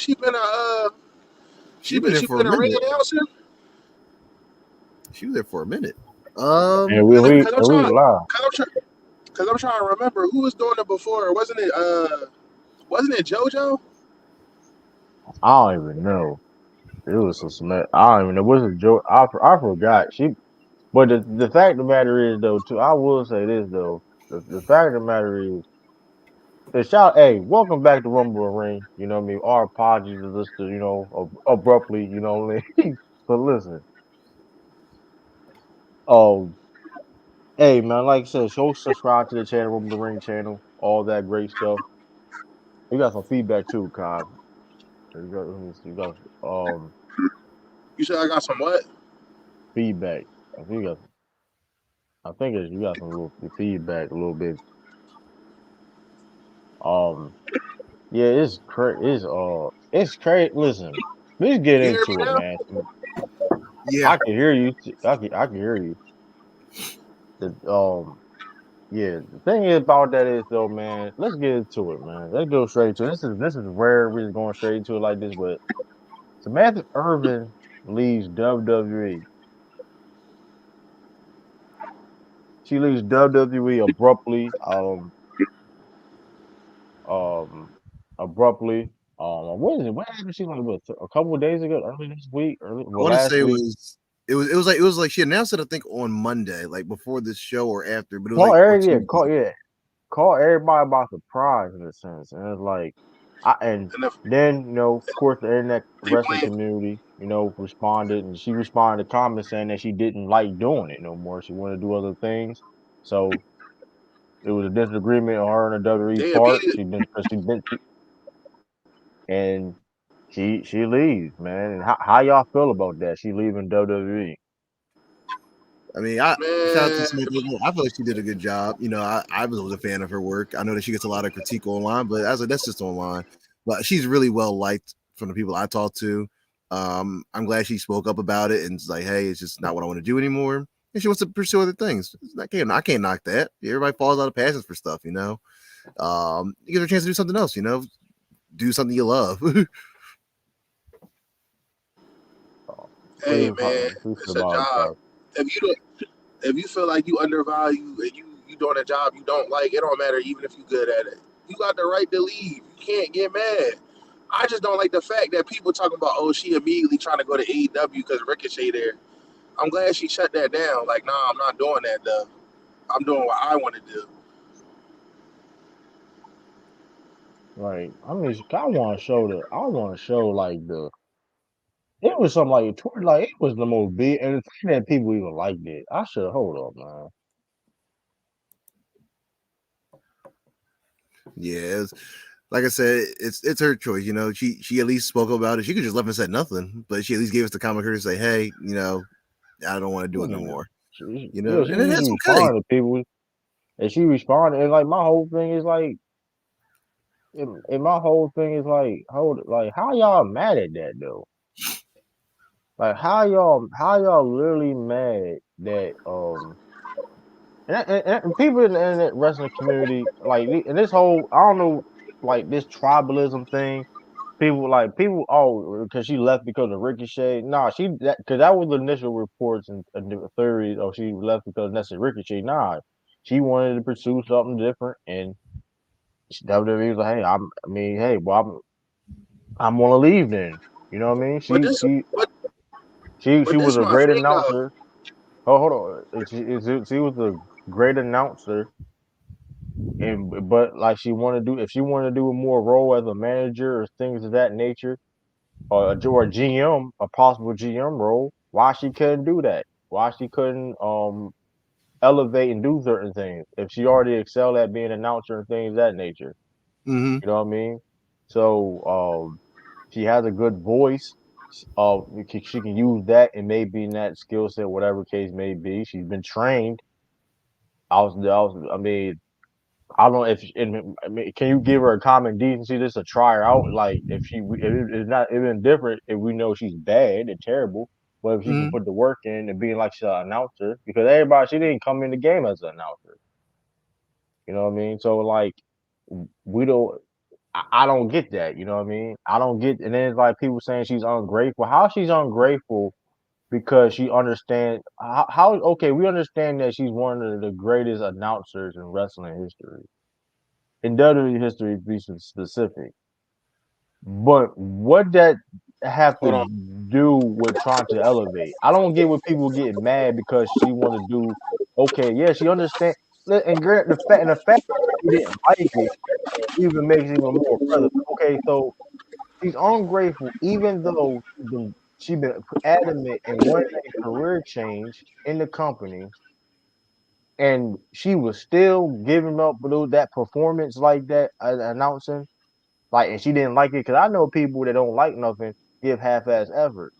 she been a She been there for a ring minute. announcer? She was there for a minute. And we Because live. I'm trying to remember who was doing it before. Wasn't it JoJo? I don't even know. It was some smack. I don't even know. Was it Joe? I forgot. But the fact of the matter is though, too. I will say this though. The fact of the matter is, the shout. Hey, welcome back to Rumble Ring. You know what I mean. Our apologies to this, abruptly. You know what I mean. But listen. Oh, hey man, like I said, show subscribe to the channel, Rumble Ring channel, all that great stuff. We got some feedback too, Kai. Let me see. You got You said I got some what? feedback. I think you got some little feedback a little bit. Yeah, it's crazy. Listen, let's get You hear me into it, now? man. Yeah. I can hear you. I can hear you. The yeah. The thing is about that is though, man. Let's get into it, man. Let's go straight to it. This is rare. We're just going straight into it like this, but Samantha Irvin leaves WWE. She leaves WWE abruptly. Um, abruptly. What is it? What happened? She like what, a couple of days ago, early this week, I want to last say week. it was like she announced it I think on Monday, like before this show or after, but it was Call like on every, yeah, Tuesday. call everybody by surprise in a sense, and it's like, and And if then of course, the internet they wrestling playing, community, responded, and she responded to comments saying that she didn't like doing it no more. She wanted to do other things, so it was a disagreement on her and the WWE they part. immediately, And she leaves, man. And how y'all feel about that? She leaving WWE. I mean, I shout out to man. Samantha. I feel like she did a good job. I was a fan of her work. I know that she gets a lot of critique online, but I was like, that's just online. But she's really well liked from the people I talk to. I'm glad she spoke up about it and it's like, hey, it's just not what I want to do anymore. And she wants to pursue other things. I can't knock that. Everybody falls out of passions for stuff, You give her a chance to do something else, do something you love. What do Hey you man, feel it's a about job. that? If you don't, if you feel like you undervalue and you doing a job you don't like, it don't matter even if you good at it. You got the right to leave. You can't get mad. I just don't like the fact that people talking about, oh, she immediately trying to go to AEW because Ricochet there. I'm glad she shut that down. Like, nah, I'm not doing that though. I'm doing what I want to do. Like, I mean, I want to show like it was something like like it was the most big, and the thing that people even liked it. I should hold up, man. Yeah, like I said, it's her choice. She at least spoke about it. She could just left and said nothing, but she at least gave us the common courtesy to say, hey, I don't want to do it no Yeah, more. yeah, she And then usually that's okay. responded to people, and she responded, and like my whole thing is like, and my whole thing is like, how y'all mad at that though? Like, how y'all literally mad that and people in the internet wrestling community, like, and this whole, I don't know, like this tribalism thing. People, oh, because she left because of Ricochet. Nah, because that was the initial reports and the theories. Oh, she left because that's a Ricochet. Nah, she wanted to pursue something different, and WWE was like, hey, hey, well, I'm gonna leave then. You know what I mean? But this, but She was this a my great thing though. announcer. Oh, hold on. She was a great announcer, and but like if she wanted to do a more role as a manager or things of that nature, or a GM, a possible GM role, why she couldn't do that? Why she couldn't elevate and do certain things if she already excelled at being an announcer and things of that nature? Mm-hmm. You know what I mean? So she has a good voice. She can use that and maybe in that skill set, whatever case may be. She's been trained. I mean, I don't know I mean, can you give her a common decency just to try her out? Like, it's not even different if we know she's bad and terrible, but if she can Mm-hmm. put the work in and being like she's an announcer, because she didn't come in the game as an announcer. You know what I mean? So like, we don't. I don't get that. You know what I mean? I don't get. And then it's like people saying she's ungrateful. How she's ungrateful because she understands how. Okay, we understand that she's one of the greatest announcers in wrestling history, in WWE history, to be specific. But what that have to Hold on. do with trying to elevate? I don't get what people get mad because she want to do. Okay, yeah, she understand. And the fact that she didn't like it even makes it even more relevant. Okay, so she's ungrateful, even though she been adamant and wanting a career change in the company, and she was still giving up that performance like that, announcing. Like, and she didn't like it because I know people that don't like nothing give half-ass effort.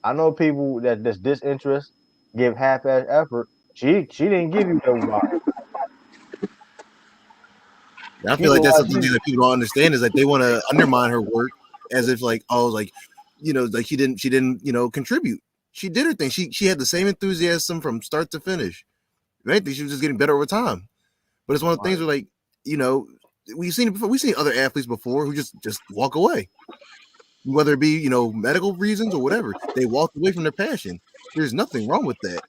I know people that's disinterest give half-ass effort. She didn't give you no vibe. I She feel like that's like something that people don't understand is that they want to undermine her work as if like, oh, like, like she didn't, contribute. She did her thing. She had the same enthusiasm from start to finish. Right? She was just getting better over time. But it's one of the things where like, we've seen it before. We've seen other athletes before who just walk away. Whether it be, medical reasons or whatever. They walked away from their passion. There's nothing wrong with that.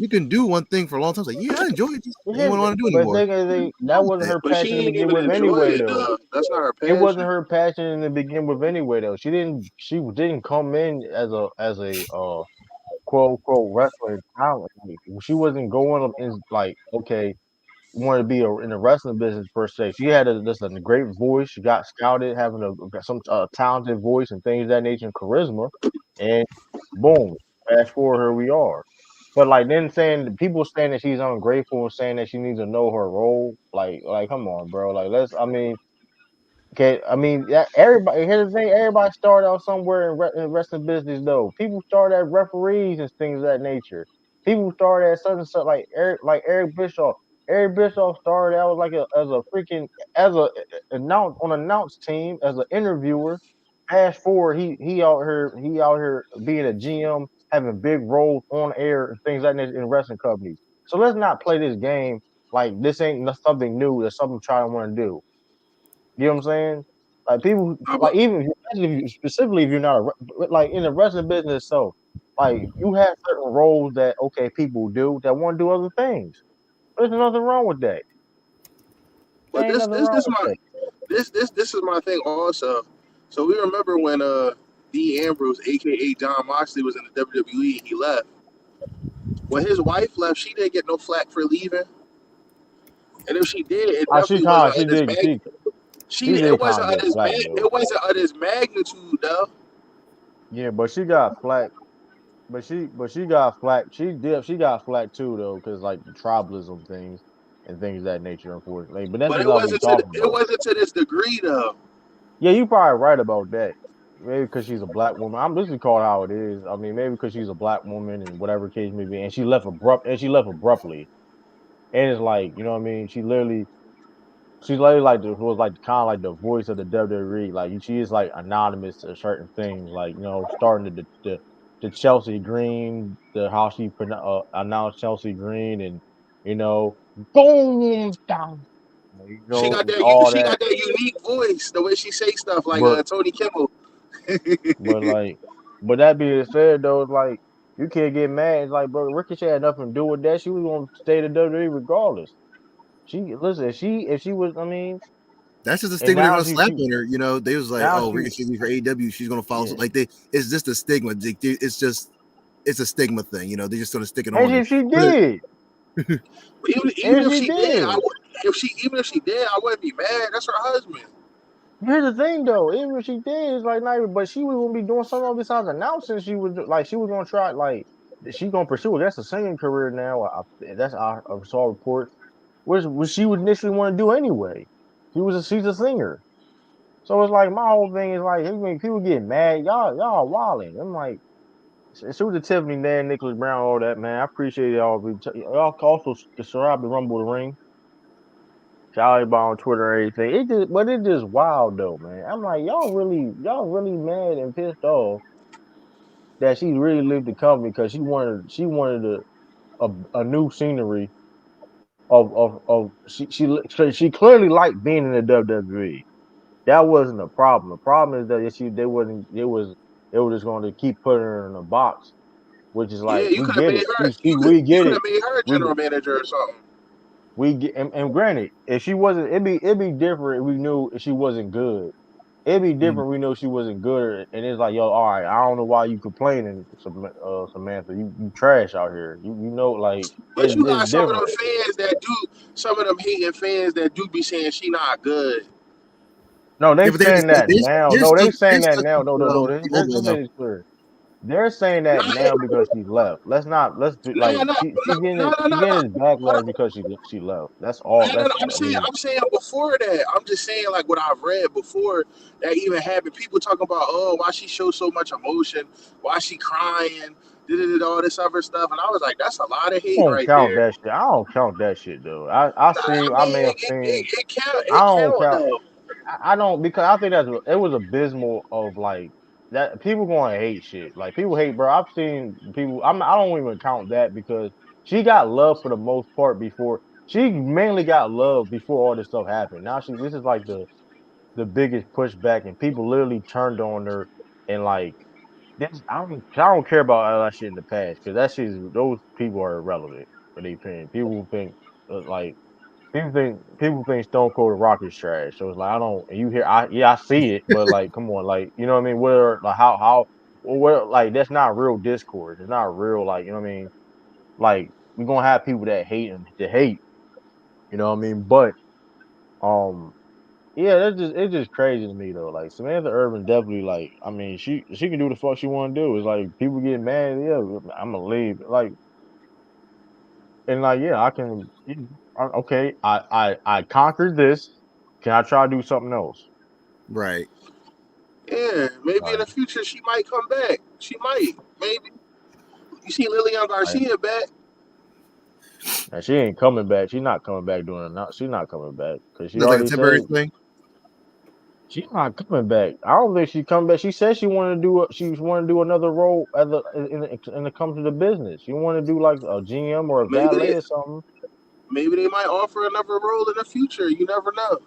You can do one thing for a long time. It's like, yeah, I enjoy it. Just ain't what I want to do but anymore. that wasn't her But she passion to ain't begin even with enjoy anyway, it, though. though. That's not her It wasn't passion. her passion to begin with anyway, though. She didn't come in as a quote unquote wrestling talent. She wasn't going up in like, okay, wanted to be in the wrestling business per se. She had just a great voice. She got scouted, having some talented voice and things of that nature and charisma, and boom, fast forward, here we are. But like then people saying that she's ungrateful and saying that she needs to know her role. Like come on, bro. Like I mean, okay, I mean, yeah, everybody. Here's the thing: everybody started out somewhere in wrestling business, though. People started as referees and things of that nature. People started as such and such, like Eric Bischoff. Eric Bischoff started out like as a freaking announce team as an interviewer. Fast forward, he out here being a GM, having big roles on air and things like that in wrestling companies. So let's not play this game like this ain't something new. That's something I'm trying to want to do. You know what I'm saying? Like people, I'm a, like even specifically if you're not like in the wrestling business, so like you have certain roles that okay people do that want to do other things. There's nothing wrong with that. There but ain't this nothing this wrong this with my that. this is my thing also. So we remember when Dean Ambrose, aka John Moxley, was in the WWE and he left. When his wife left, she didn't get no flack for leaving. And if she did, it She definitely kind wasn't of she at this did mag. she It did kind wasn't of at get this flack though. it wasn't at this magnitude though. Yeah, but she got flack. But she got flack. She got flack too though, because like the tribalism things and things of that nature, unfortunately. But that's But just all we talking it about. wasn't to this degree though. Yeah, you probably right about that. Maybe because she's a black woman. I'm just gonna call it how it is. I mean, maybe because she's a black woman and whatever case may be, and she left abruptly. And it's like, you know what I mean? She's literally like was like kind of like the voice of the WWE. Like she is like anonymous to certain things, like starting the Chelsea Green, the how she announced Chelsea Green, and you know, boom down, all She that. got that unique voice, the way she say stuff like But Tony Kimmel. But like, but that being said, though, it's like you can't get mad. It's like, bro, Ricochet had nothing to do with that. She was gonna stay to WWE regardless. She listen, if she was, I mean, That's just a and stigma they're now gonna she slap she on her. They was like, now oh, she Ricochet for AEW, she's gonna follow. yeah. Like it's just a stigma. It's a stigma thing. They're just gonna stick it And on her. she But did, But even and if she she did, did. even if she did, I wouldn't be mad. That's her husband. Here's the thing, though. Even if she did, it's like not. But she was gonna be doing something besides announcing. She was gonna try she gonna pursue it. That's a singing career now. I saw reports. Which she would initially want to do anyway. She's a singer. So it's like my whole thing is like, I mean, people get mad. Y'all wilding. I'm like, shoot to Tiffany, Dan, Nicholas Brown, all that, man. I appreciate y'all. Y'all also subscribe to Rumble the Ring. Shout out everybody on Twitter or anything. But it just wild though, man. I'm like, y'all really mad and pissed off that she really lived the company because she wanted a new scenery she clearly liked being in the WWE. That wasn't a problem. The problem is that they wasn't they were just going to keep putting her in a box, which is Yeah, like you we could have get made it. her. We You get could it. have made her We general manager or something. we get and granted, if she wasn't, it'd be different if we knew if she wasn't good. It'd be Mm. different. We know she wasn't good, and it's like, yo, all right, I don't know why you complaining, Samantha. You trash out here. You know, like But you it's got some of them different. fans that do, some of them hating fans that do be saying she not good. No, Yeah, they but saying that now. No, they saying there's that such now. No, no, no. hold Let's on make though. this clear. They're saying that Not, now because she left. Let's be no, like no, no, no, she no, getting this no. backlash because she left. That's all. No, no, That's no, I mean, I'm saying before that. I'm just saying like what I've read before that even happened. People talking about, oh, why she shows so much emotion, why she crying, all this other stuff, and I was like, that's a lot of I hate don't right count there. that shit. I don't count that shit though. I I mean, may have seen. it count, I it don't count count. though. I don't because I think it was abysmal of like that people going to hate shit. Like people hate, bro. I've seen people. I don't even count that because she got love for the most part before. She mainly got love before all this stuff happened. Now this is like the biggest pushback, and people literally turned on her and like this. I don't care about all that shit in the past because that shit is, those people are irrelevant for their opinion. People think like people think Stone Cold Rock is trash. So it's like I don't. You hear? I see it, but like, come on, like you know what I mean? Where like how where like that's not real discourse. It's not real like you know what I mean? Like we're gonna have people that hate and to hate. You know what I mean? But um. Yeah, that's just it's just crazy to me though. Like Samantha Irvin definitely like I mean she can do the fuck she want to do. It's like people get mad. Yeah, I'm gonna leave. Like and like yeah, I can. Okay, I conquered this. Can I try to do something else? Right. Yeah, maybe in Like, the future she might come back. She might, maybe. You see Lilian like Garcia back. and she ain't coming back. She's not coming back doing it. Not she's not coming back because she That's like a already temporary said thing. she's not coming back. I don't think she's coming back. She said she wanted to do she wanted to do another role as in the come to the business. She wanted to do like a GM or a Maybe valet they, or something. maybe they might offer another role in the future. You never know.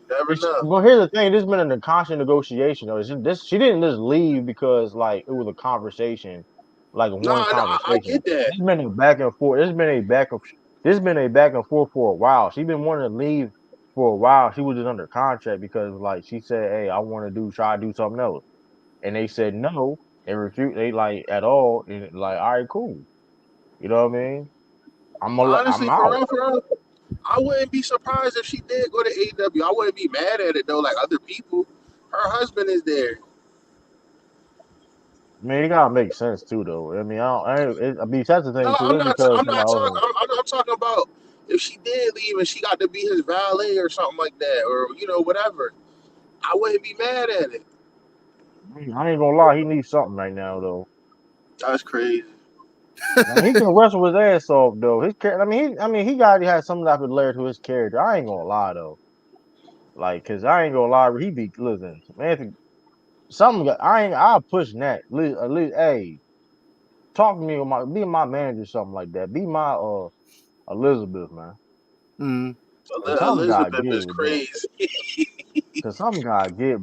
You never know. Well, here's the thing. This has been a constant negotiation. Though. This she didn't just leave because like it was a conversation, like No, one I conversation. get that. This been a back and forth. This been a back and forth for a while. She been wanting to leave for a while. She was just under contract because like she said, "Hey, I want to try to do something else," and they said no. They refused. They like at all. And like, all right, cool. You know what I mean? I'm Honestly, out. for real, I wouldn't be surprised if she did go to AEW. I wouldn't be mad at it though, like other people. Her husband is there. I mean, it gotta make sense too, though. I mean, I mean, that's the No, thing too. It's because I'm my not talking. husband. I'm talking about if she did leave and she got to be his valet or something like that, or whatever. I wouldn't be mad at it. I ain't gonna lie, he needs something right now though. That's crazy. I mean, he can wrestle his ass off though. I mean, he got to have some type of layer to his character. I ain't gonna lie though, like, cause I ain't gonna lie, he be listen, man. Something I ain't. I'll push that. At least, hey, talk to me with be my manager, something like that. Be my Elizabeth, man. Mm. Cause something gotta Elizabeth get is with that. crazy. Cause something gotta get,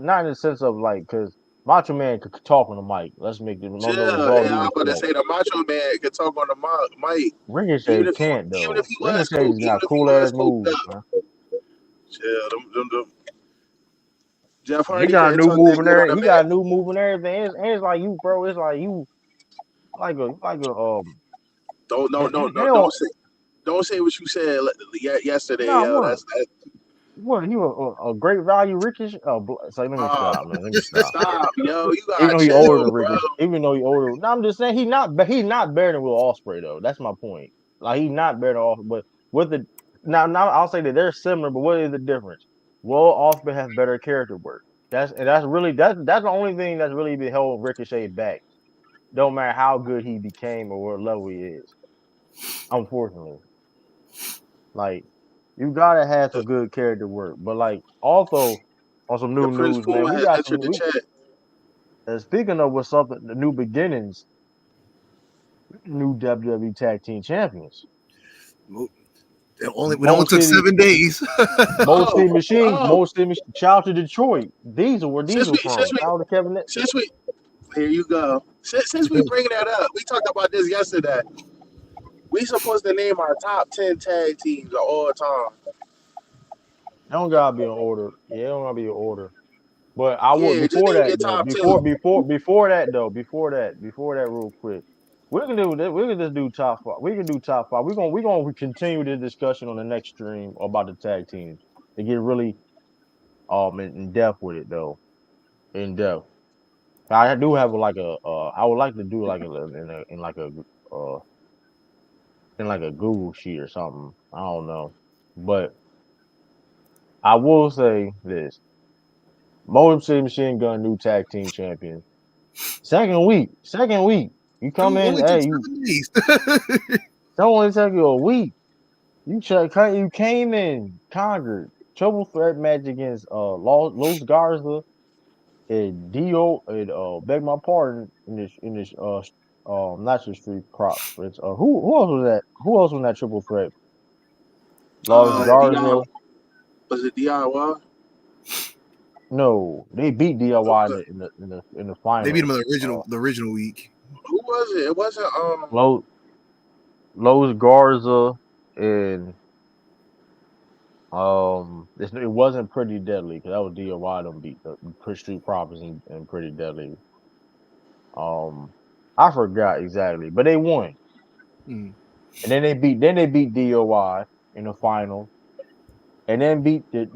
not in the sense of like, cause Macho Man could talk on the mic. Let's make the no no Chill. Raw Yeah, I'm even about to flow. say the Macho Man can talk on the mic, Ricochet can't even if though. he was Ricochet's even got if he cool was ass coked moves, up. man. Chill. Jeff He Hardy got a couldn't new talk move that in good on there. the He got a mic. new move and everything. And it's like you, bro. It's like you, like a Don't no no they no don't. don't say what you said yesterday, Nah, yo. what? That's that. What? He was a great value, Ricochet. Oh, so let me Uh, stop, man. Let me stop. stop, yo. You Even gotta though he older chill, than bro. Ricochet, even though he older. No, I'm just saying he not better than Will Ospreay though. That's my point. Like he not better than Ospreay, but with the now I'll say that they're similar, but what is the difference? Will Ospreay has better character work. That's really that's the only thing that's really been held Ricochet back. Don't matter how good he became or what level he is. Unfortunately, like you gotta have some good character work. But like also on some The new Prince news, man, Puma we has got entered some. the chat. Speaking of what's up, the new beginnings, new WWE Tag Team Champions. It only took 7 days. Mostly Machine, Oh, shout out to Detroit. Diesel, where since Diesel we from? since we Shout out to Kevin. since we here you go. Since we bring that up, we talked about this yesterday. We supposed to name our top 10 tag teams of all time. It don't gotta be in order. Yeah, it don't gotta be in order. But I would Yeah, just before name your that though. top 10. Before that, real quick. We can do that. We can just do top five. We can do top five. We're gonna continue the discussion on the next stream about the tag teams to get really in depth with it though. In depth. I do have like a I would like to do like uh in like a Google sheet or something. I don't know. But I will say this. Motor City Machine Gun new tag team champion. Second week. You come in, Only took hey, you 7 days. don't only take you a week. You came in, conquered. Triple threat match against Los Garza and Dio and beg my pardon in this not your street crop. But it's who else was that? Who else was in that triple threat? Los Dion. Garza. Was it DIY? No, they beat DIY in the They beat him final. in the original week. Who was it? It wasn't Los Los Garza and it wasn't Pretty Deadly because that was DIY them beat the Street Profits and Pretty Deadly. I forgot exactly, but they won, Mm. and then they beat DIY in the final, and then beat the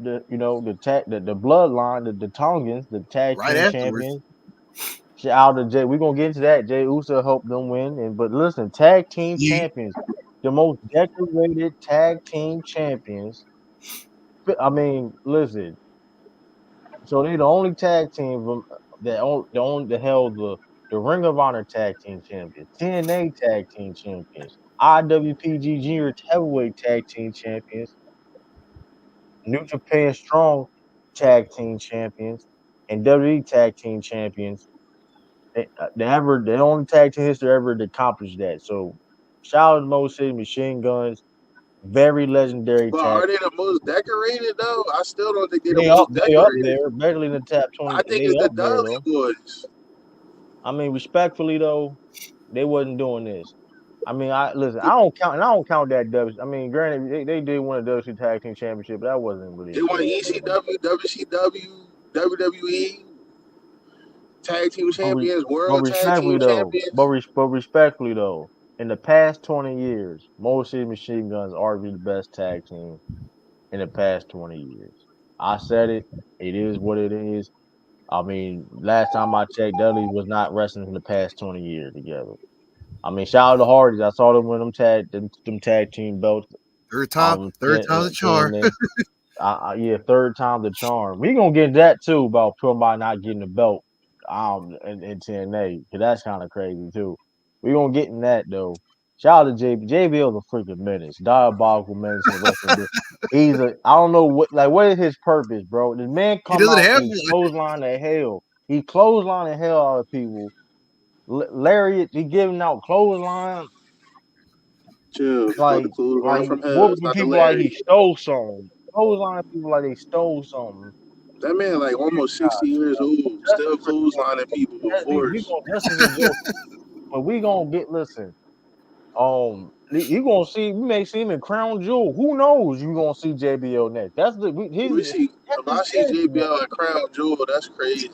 Bloodline, the Tongans, the tag Right team afterwards. champions. Shout out to Jay. We're gonna get into that. Jey Uso helped them win. But listen, tag team Yeah. champions, the most decorated tag team champions. I mean, listen. So they the only tag team that held the Ring of Honor tag team champions, TNA tag team champions, IWPG Junior Heavyweight tag team champions, New Japan Strong tag team champions, and WWE tag team champions. The only tag team history ever to accomplish that. So shout out to Mo City Machine Guns, very legendary but tag. are they the most decorated though? I still don't think they're the They most up decorated. there, better than the top 20. I think They it's the up there Dudley though. Boys. I mean, respectfully though, they wasn't doing this. I mean, I don't count that W. I mean, granted, they did win a WC Tag Team Championship, but that wasn't really They won ECW, WCW, WWE, Tag Team but, Champions, World Tag Team Champions. respectfully though, in the past 20 years, Motor City Machine Guns are arguably the best tag team in the past 20 years. I said it. It is what it is. I mean, last time I checked, Dudley was not wrestling in the past 20 years together. I mean, shout out to Hardys. I saw them win them tag team belts. Third time's a charm. TNA. Yeah, third time the charm. We gonna get that too about somebody not getting the belt in TNA because that's kind of crazy too. We gonna get in that though. Shout out to JB. JBL's a freaking menace, diabolical menace in the wrestling. I don't know what is his purpose, bro? This man He come doesn't out have and one. clothesline the hell. He clothesline the hell out of people. Lariat, he giving out clothesline Chill, it's called the like Clothesline from Hell. It's whooping not the people like he Larry. stole something. Clothesline people like they stole something. That man like almost 60 years old, still clotheslining people with force. That's just a joke. But we gonna listen. You gonna see. We may see him in Crown Jewel. Who knows? You gonna see JBL next. That's We see that's if his I see character. JBL at Crown Jewel, that's crazy.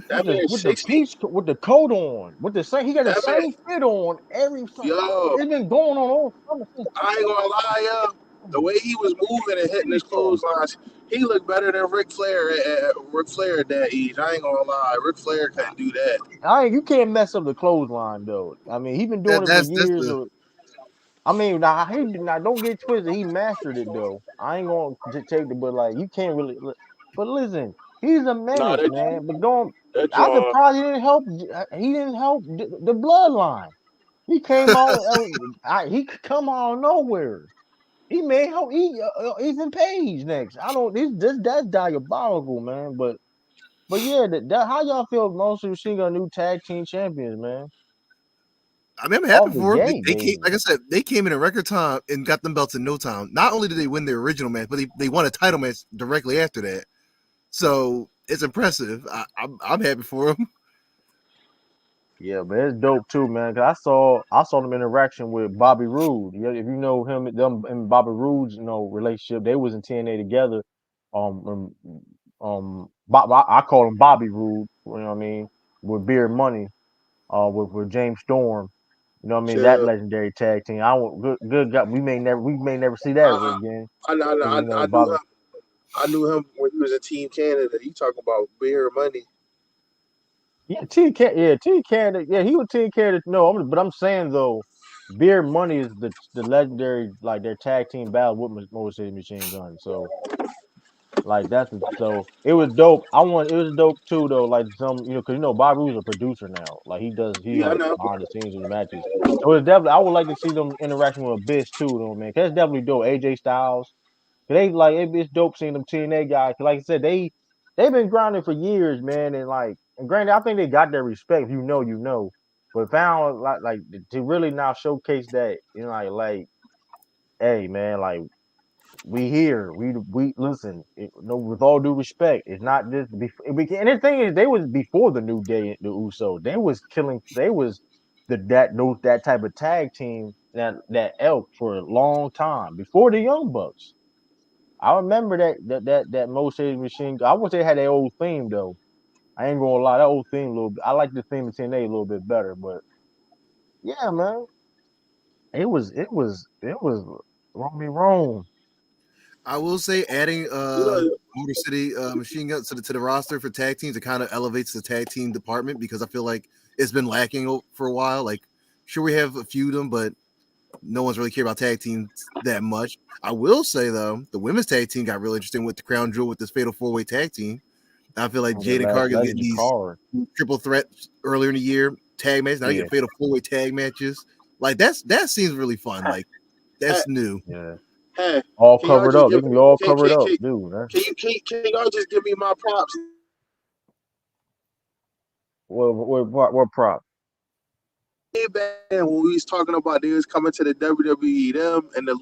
That With the man's with the 60. piece with the coat on, with the same. He got the That man, same fit on every. yo, It's been going on all summer since I ain't gonna lie, yo. The way he was moving and hitting his show. clotheslines, he looked better than Ric Flair at that age. I ain't gonna lie. Ric Flair couldn't do that. You can't mess up the clothesline though. I mean, he been doing That it for that's years. the I mean, now don't get twisted. He mastered it though. I ain't gonna take the but like you can't really. But listen, he's a Nah, menace, man. But don't. that I'm John, surprised he didn't help. He didn't help the bloodline. He came out. He could come out of nowhere. He may help. Ethan Page next. I don't. That's diabolical, man. But yeah, how y'all feel? Most of Machine Gun new tag team champions, man. I mean, I'm off happy the for them. gate. They came, like I said, they came in record time and got them belts in no time. Not only did they win their original match, but they won a title match directly after that. So it's impressive. I'm happy for them. Yeah, but it's dope too, man. Cause I saw them interaction with Bobby Roode. Yeah, if you know him, them and Bobby Roode's relationship, they was in TNA together. I call him Bobby Roode. You know what I mean? With Beard Money, with James Storm. You know what I mean? That Sure. legendary tag team. I want good God. We may never see that ever I, again. I, Cause I, you know I knew Bobby. him. I knew him when he was in Team Canada. You talking about beer money? Yeah, T Canada. Yeah, he was T Canada. No, but I'm saying though, Beer Money is the legendary like their tag team battle with Motor City Machine Gun. So like so it was dope. It was dope too though. Like because Bob Roode's a producer now. Like he Yeah, I helps know. behind the scenes of the matches. So it's definitely I would like to see them interaction with Abyss too though, man. 'Cause that's definitely dope. AJ Styles. They like it's dope seeing them TNA guys. 'Cause like I said, they've been grinding for years, man. And granted, I think they got their respect. If you know, you know. But found like to really now showcase that, hey man, like we here, we listen. With all due respect, it's not just and the thing is, they was before the New Day, the Uso. They was killing. They was that type of tag team that elk for a long time before the Young Bucks. I remember that Motor Machine. I wish they had their old theme though. I ain't gonna lie, that old theme a little bit. I like the theme of TNA a little bit better, but yeah, man, it was wrong me wrong. I will say adding You know, Motor City Machine Guns to the roster for tag teams, it kind of elevates the tag team department because I feel like it's been lacking for a while. Like, sure, we have a few of them, but no one's really cared about tag teams that much. I will say though, the women's tag team got really interesting with the crown jewel with this fatal 4-way tag team. I feel like That Jade and last Cargill getting legend these card. triple threats earlier in the year tag matches. Now they Yeah, get fatal 4-way tag matches. Like that seems really fun. Like hey, that's new. yeah. hey, All can y'all covered just up. They give? can be all Can, covered can, up, can, dude. Man. can y'all just give me my props? What prop? Way back then when we was talking about they was coming to the WWE, them and the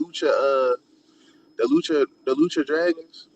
Lucha Dragons.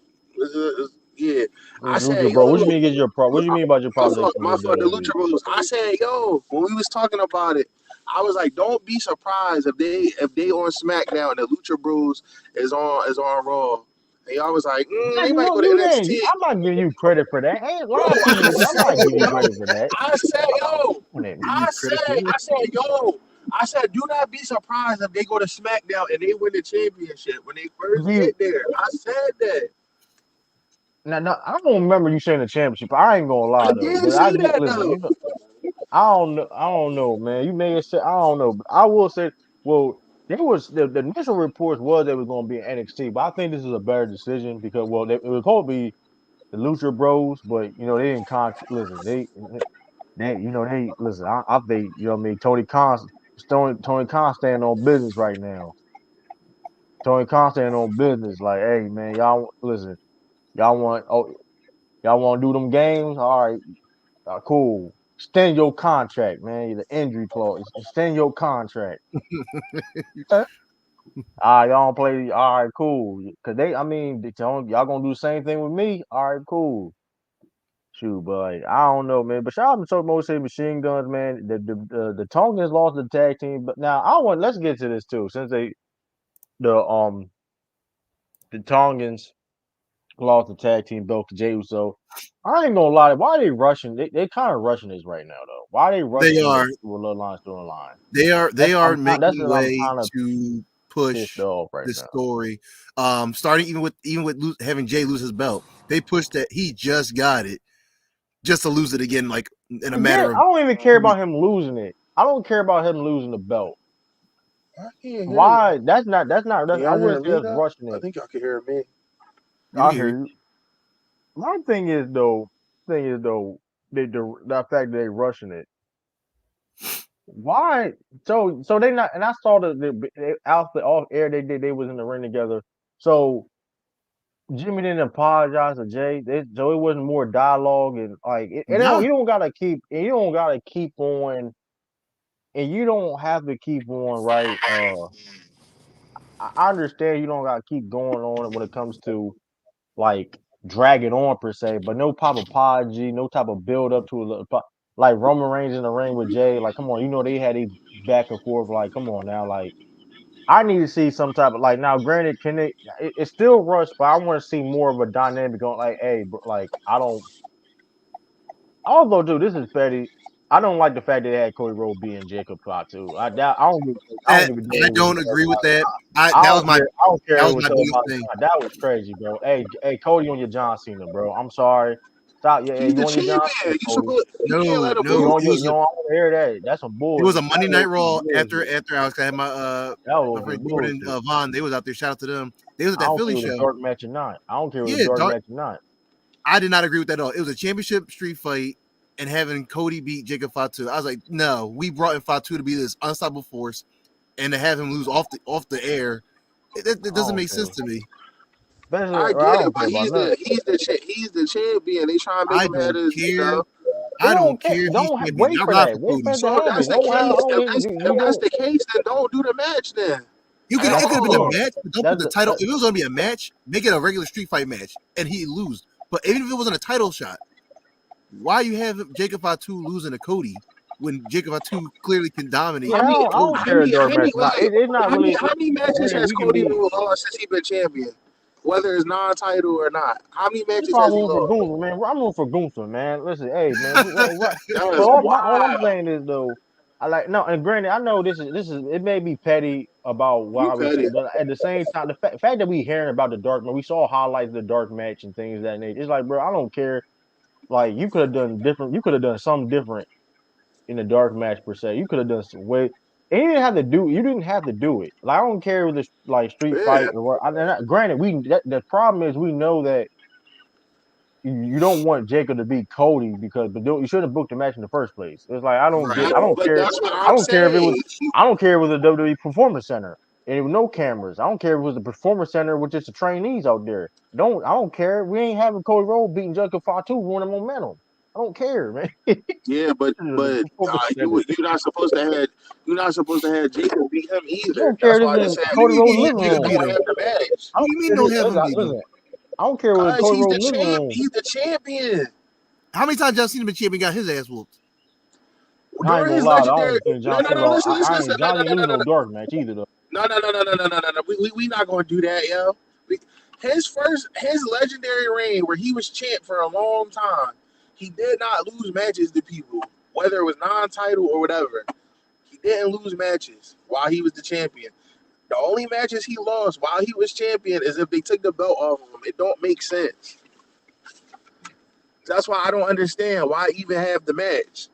Yeah, I said, Bro, what yo, you mean get your prop? What do you mean about your prop next my to fault, the WWE? Lucha Bros. I said, yo, when we was talking about it, I was like, don't be surprised if they on SmackDown and the Lucha Bros is on Raw. And y'all was like, they might No, go to you ain't. NXT. I'm not giving you credit for that. Ain't a Bro, lot of people. I I'm not said, giving you yo, credit for that. I said, yo, On it. Give you credit for it. I said, do not be surprised if they go to SmackDown and they win the championship when they first You get there. I said that. now, I don't remember you saying the championship. I ain't gonna I lie though, did but say I did that listen. though. I don't know, man. You may have said I don't know, but I will say, well, there was the initial reports was they was gonna be in NXT, but I think this is a better decision because it was supposed to be the Lucha Bros, but they didn't contract. Listen, they listen. I think what I mean. Tony Khan standing on business right now. Tony Khan standing on business. Like, hey man, y'all listen. Y'all want y'all want to do them games? All right, cool. Extend your contract, man. The injury clause. Extend your contract. All right, y'all don't play. All right, cool. Cause I mean, y'all gonna do the same thing with me. All right, cool. Shoot, but I don't know, man. But shout out to Motor City Machine Guns, man. The Tongans lost the tag team, but now let's get to this too. Since the um the Tongans lost the tag team belt to Jey Uso, I ain't gonna lie. Why are they rushing? They kind of rushing this right now, though. Why are they They rushing the are Bloodline storyline? they are That's making what I'm way kind of to pissed push off right the now. story. Starting even with having Jay lose his belt, they pushed that he just got it just to lose it again, like in a Again, matter I of don't even care about weeks. him losing it. I don't care about him losing the belt. I can't hear Why? y'all. That's not. That's not. Can I y'all hear wouldn't say me that's now? rushing I it. think y'all can hear me. You I hear hear you. you. My thing is though, the fact that they rushing it. Why? So they not. And I saw they out the off air they was in the ring together. So Jimmy didn't apologize to Jay. So it wasn't more dialogue and like. You Nah, don't gotta keep. You don't gotta keep on. and you don't have to keep on right. I understand you don't got to keep going on it when it comes to like drag it on per se, but no type of apology, no type of build up to like Roman Reigns in the ring with Jay. Like, come on, you know they had a back and forth. Like, come on now, like I need to see some type of like. Now, granted, it's still rushed, but I want to see more of a dynamic on. Like, hey, bro, like I don't. Although, dude, this is petty. I don't like the fact that they had Cody Rhodes being Jacob Fatu. I don't That give a damn I who was don't there. agree with that. I don't care. I don't care That who was was my talking biggest about thing. John. That was crazy, bro. Hey, Cody on your John Cena, bro. I'm sorry. Stop. Yeah, He's you the on your John Cena, champion. Cody. You can't let him You No, on lose. your, you don't want to hear that. That's some it was a bullshit. Monday That Night was some Raw after bullshit. I had That my was friend some Jordan bullshit. Vaughn. They was out there. Shout out to them. They was at I that don't Philly care with a show. dark match or not. I don't care with a Yeah, dark match or not. I did not agree with that at all. It was a championship street fight and having Cody beat Jacob Fatu. I was like, no, we brought in Fatu to be this unstoppable force, and to have him lose off the air, it doesn't make sense to me. Especially, I I get it, don't but care about nothing. he's the champion. They try to make I him have don't his, care. They I don't don't care. care if he's Don't champion. wait I for ride that. for Wait Cody. for it to So if happen. that's the Don't have. I case, don't. You if that's don't. the case, then don't do the match then. It could At have been all. a match, but don't put the title. If it was going to be a match, make it a regular street fight match, and he lose. But even if it wasn't a title shot, why you have Jacob Fatu losing to Cody when Jacob Fatu clearly can dominate? Yeah, I don't care a dark match. Not. It's not really. How many matches Granted, has we can Cody be. lost since he been champion? Whether it's non-title or not, how many That's matches why I'm has he rooting for lost? Gunther, man. I'm rooting for Gunther, man. Listen, hey, man. That But is all I'm wild. saying is though, I like no. And granted, I know this is. It may be petty about You why we say, petty. but at the same time, the fact that we hearing about the dark match, we saw highlights of the dark match and things of that nature. It's like, bro, I don't care. Like you could have done different. You could have done something different in the dark match per se. You could have done some way. And you didn't have to do. You didn't have to do it. Like I don't care with this like street Yeah. fight or what. Granted, the problem is we know that you don't want Jacob to beat Cody but you should have booked the match in the first place. It's like I don't get. I don't But care. that's what I I'm don't care if it was. saying. I don't care if it was a WWE Performance Center and it was no cameras. I don't care if it was the Performance Center with just the trainees out there. I don't care. We ain't having Cody Rhodes beating Jacob Fatu ruining momentum. I don't care, man. Yeah, but Performance Center. you're not supposed to have Jacob beat him I either. don't care. That's This why they is said Cody Rhodes living you Jacob beat room. don't him. have the match. I What don't do you mean care. don't have him beat him? Listen, I don't care what Cause Cody Rhodes living room. he's the champion. How many times John Cena been champion got his ass whooped? I ain't During gonna his lie. I legendary don't think no John no Cena. no listen listen I listen ain't no John no ain't no no losing no no dark match either though. no. We not gonna do that, yo. His legendary reign where he was champ for a long time, he did not lose matches to people, whether it was non-title or whatever. He didn't lose matches while he was the champion. The only matches he lost while he was champion is if they took the belt off of him. It don't make sense. That's why I don't understand why even have the match.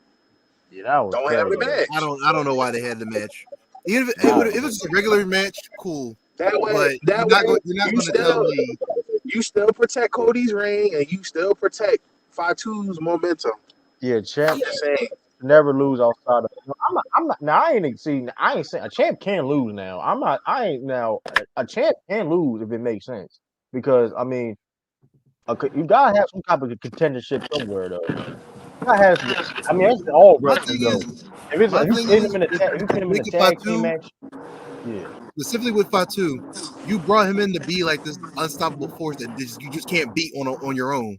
Yeah, that was Don't have the crazy. match. I don't know why they had the match. Even That if was it's a regular match, cool. But That way, you're not you going to tell still me. you still protect Cody's reign and you still protect Fatu's momentum. yeah. I'm Champ just saying. never lose outside of. I'm not. Now I ain't see. I ain't saying a champ can lose now. I'm not. I ain't now. A champ can lose if it makes sense because I mean, you gotta have some type of contendership somewhere though. You gotta have. I mean, that's all My thing wrestling though. is, If you pin them in a with tag, if you pin them in a Jacob tag team Fatu, match, yeah. specifically with Fatu, you brought him in to be like this unstoppable force that you just can't beat on your own.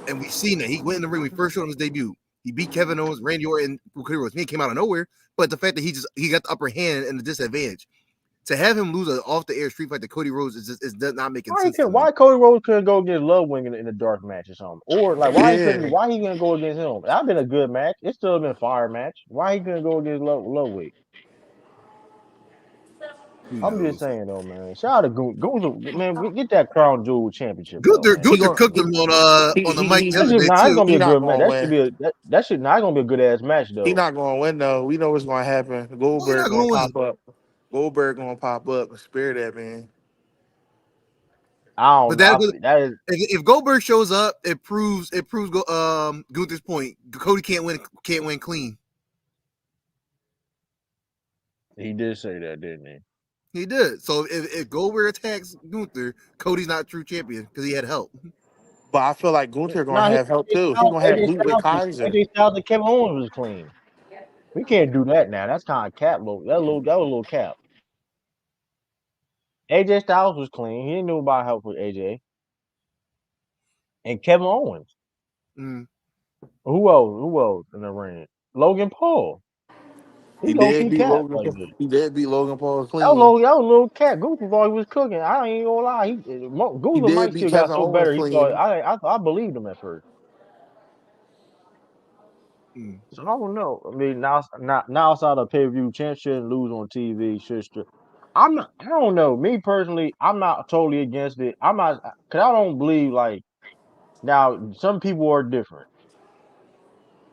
And we've seen that. He went in the ring when he first showed him his debut. He beat Kevin Owens, Randy Orton, and Cody Rhodes. He came out of nowhere. But the fact that he got the upper hand and the disadvantage. To have him lose an off the air street fight to Cody Rhodes is not making sense to me. Why Cody Rhodes couldn't go against Ludwig in a dark match or something? Or like Yeah. why he gonna go against him? That'd been a good match. It's still been a fire match. Why he couldn't go against Ludwig? Who I'm just knows? saying though, man. Shout out to Gunther, man. Get that crown jewel championship though, man. Gunther cooked him on the mic the That other shit, day nah, it's too. gonna be He a not good match. gonna That should win. be that shit. Nah, it's gonna be a good ass match He though. not gonna win though. We know what's gonna happen. Oh, you're Goldberg not gonna going to win. pop up. Goldberg gonna pop up. Spare that man. I But don't know. That is if Goldberg shows up, it proves Gunther's point. Cody can't win clean. he did say that, didn't he? He did. So if Goldberg attacks Gunther, Cody's not a true champion because he had help. But I feel like Gunther gonna Nah, have help too. He gonna have Ludwig Kaiser. AJ Styles and Kevin Owens was clean. We can't do that now. That's kind of cap, low. That was a little cap. AJ Styles was clean. He didn't know about help with AJ and Kevin Owens. Mm. Who else? Who else in the ring? Logan Paul. He He low did key beat cap Logan. like this. He did beat Logan Paul That was clean. that was a little cat. Gunther thought he was cooking. I ain't gonna lie. He Gunther did might beat still got Kevin so Owens better. He thought clean. I believed him at first. Mm. So I don't know. I mean, now outside of pay per view, champ shouldn't lose on TV. I'm not. I don't know. Me personally, I'm not totally against it. I'm not because I don't believe like now. Some people are different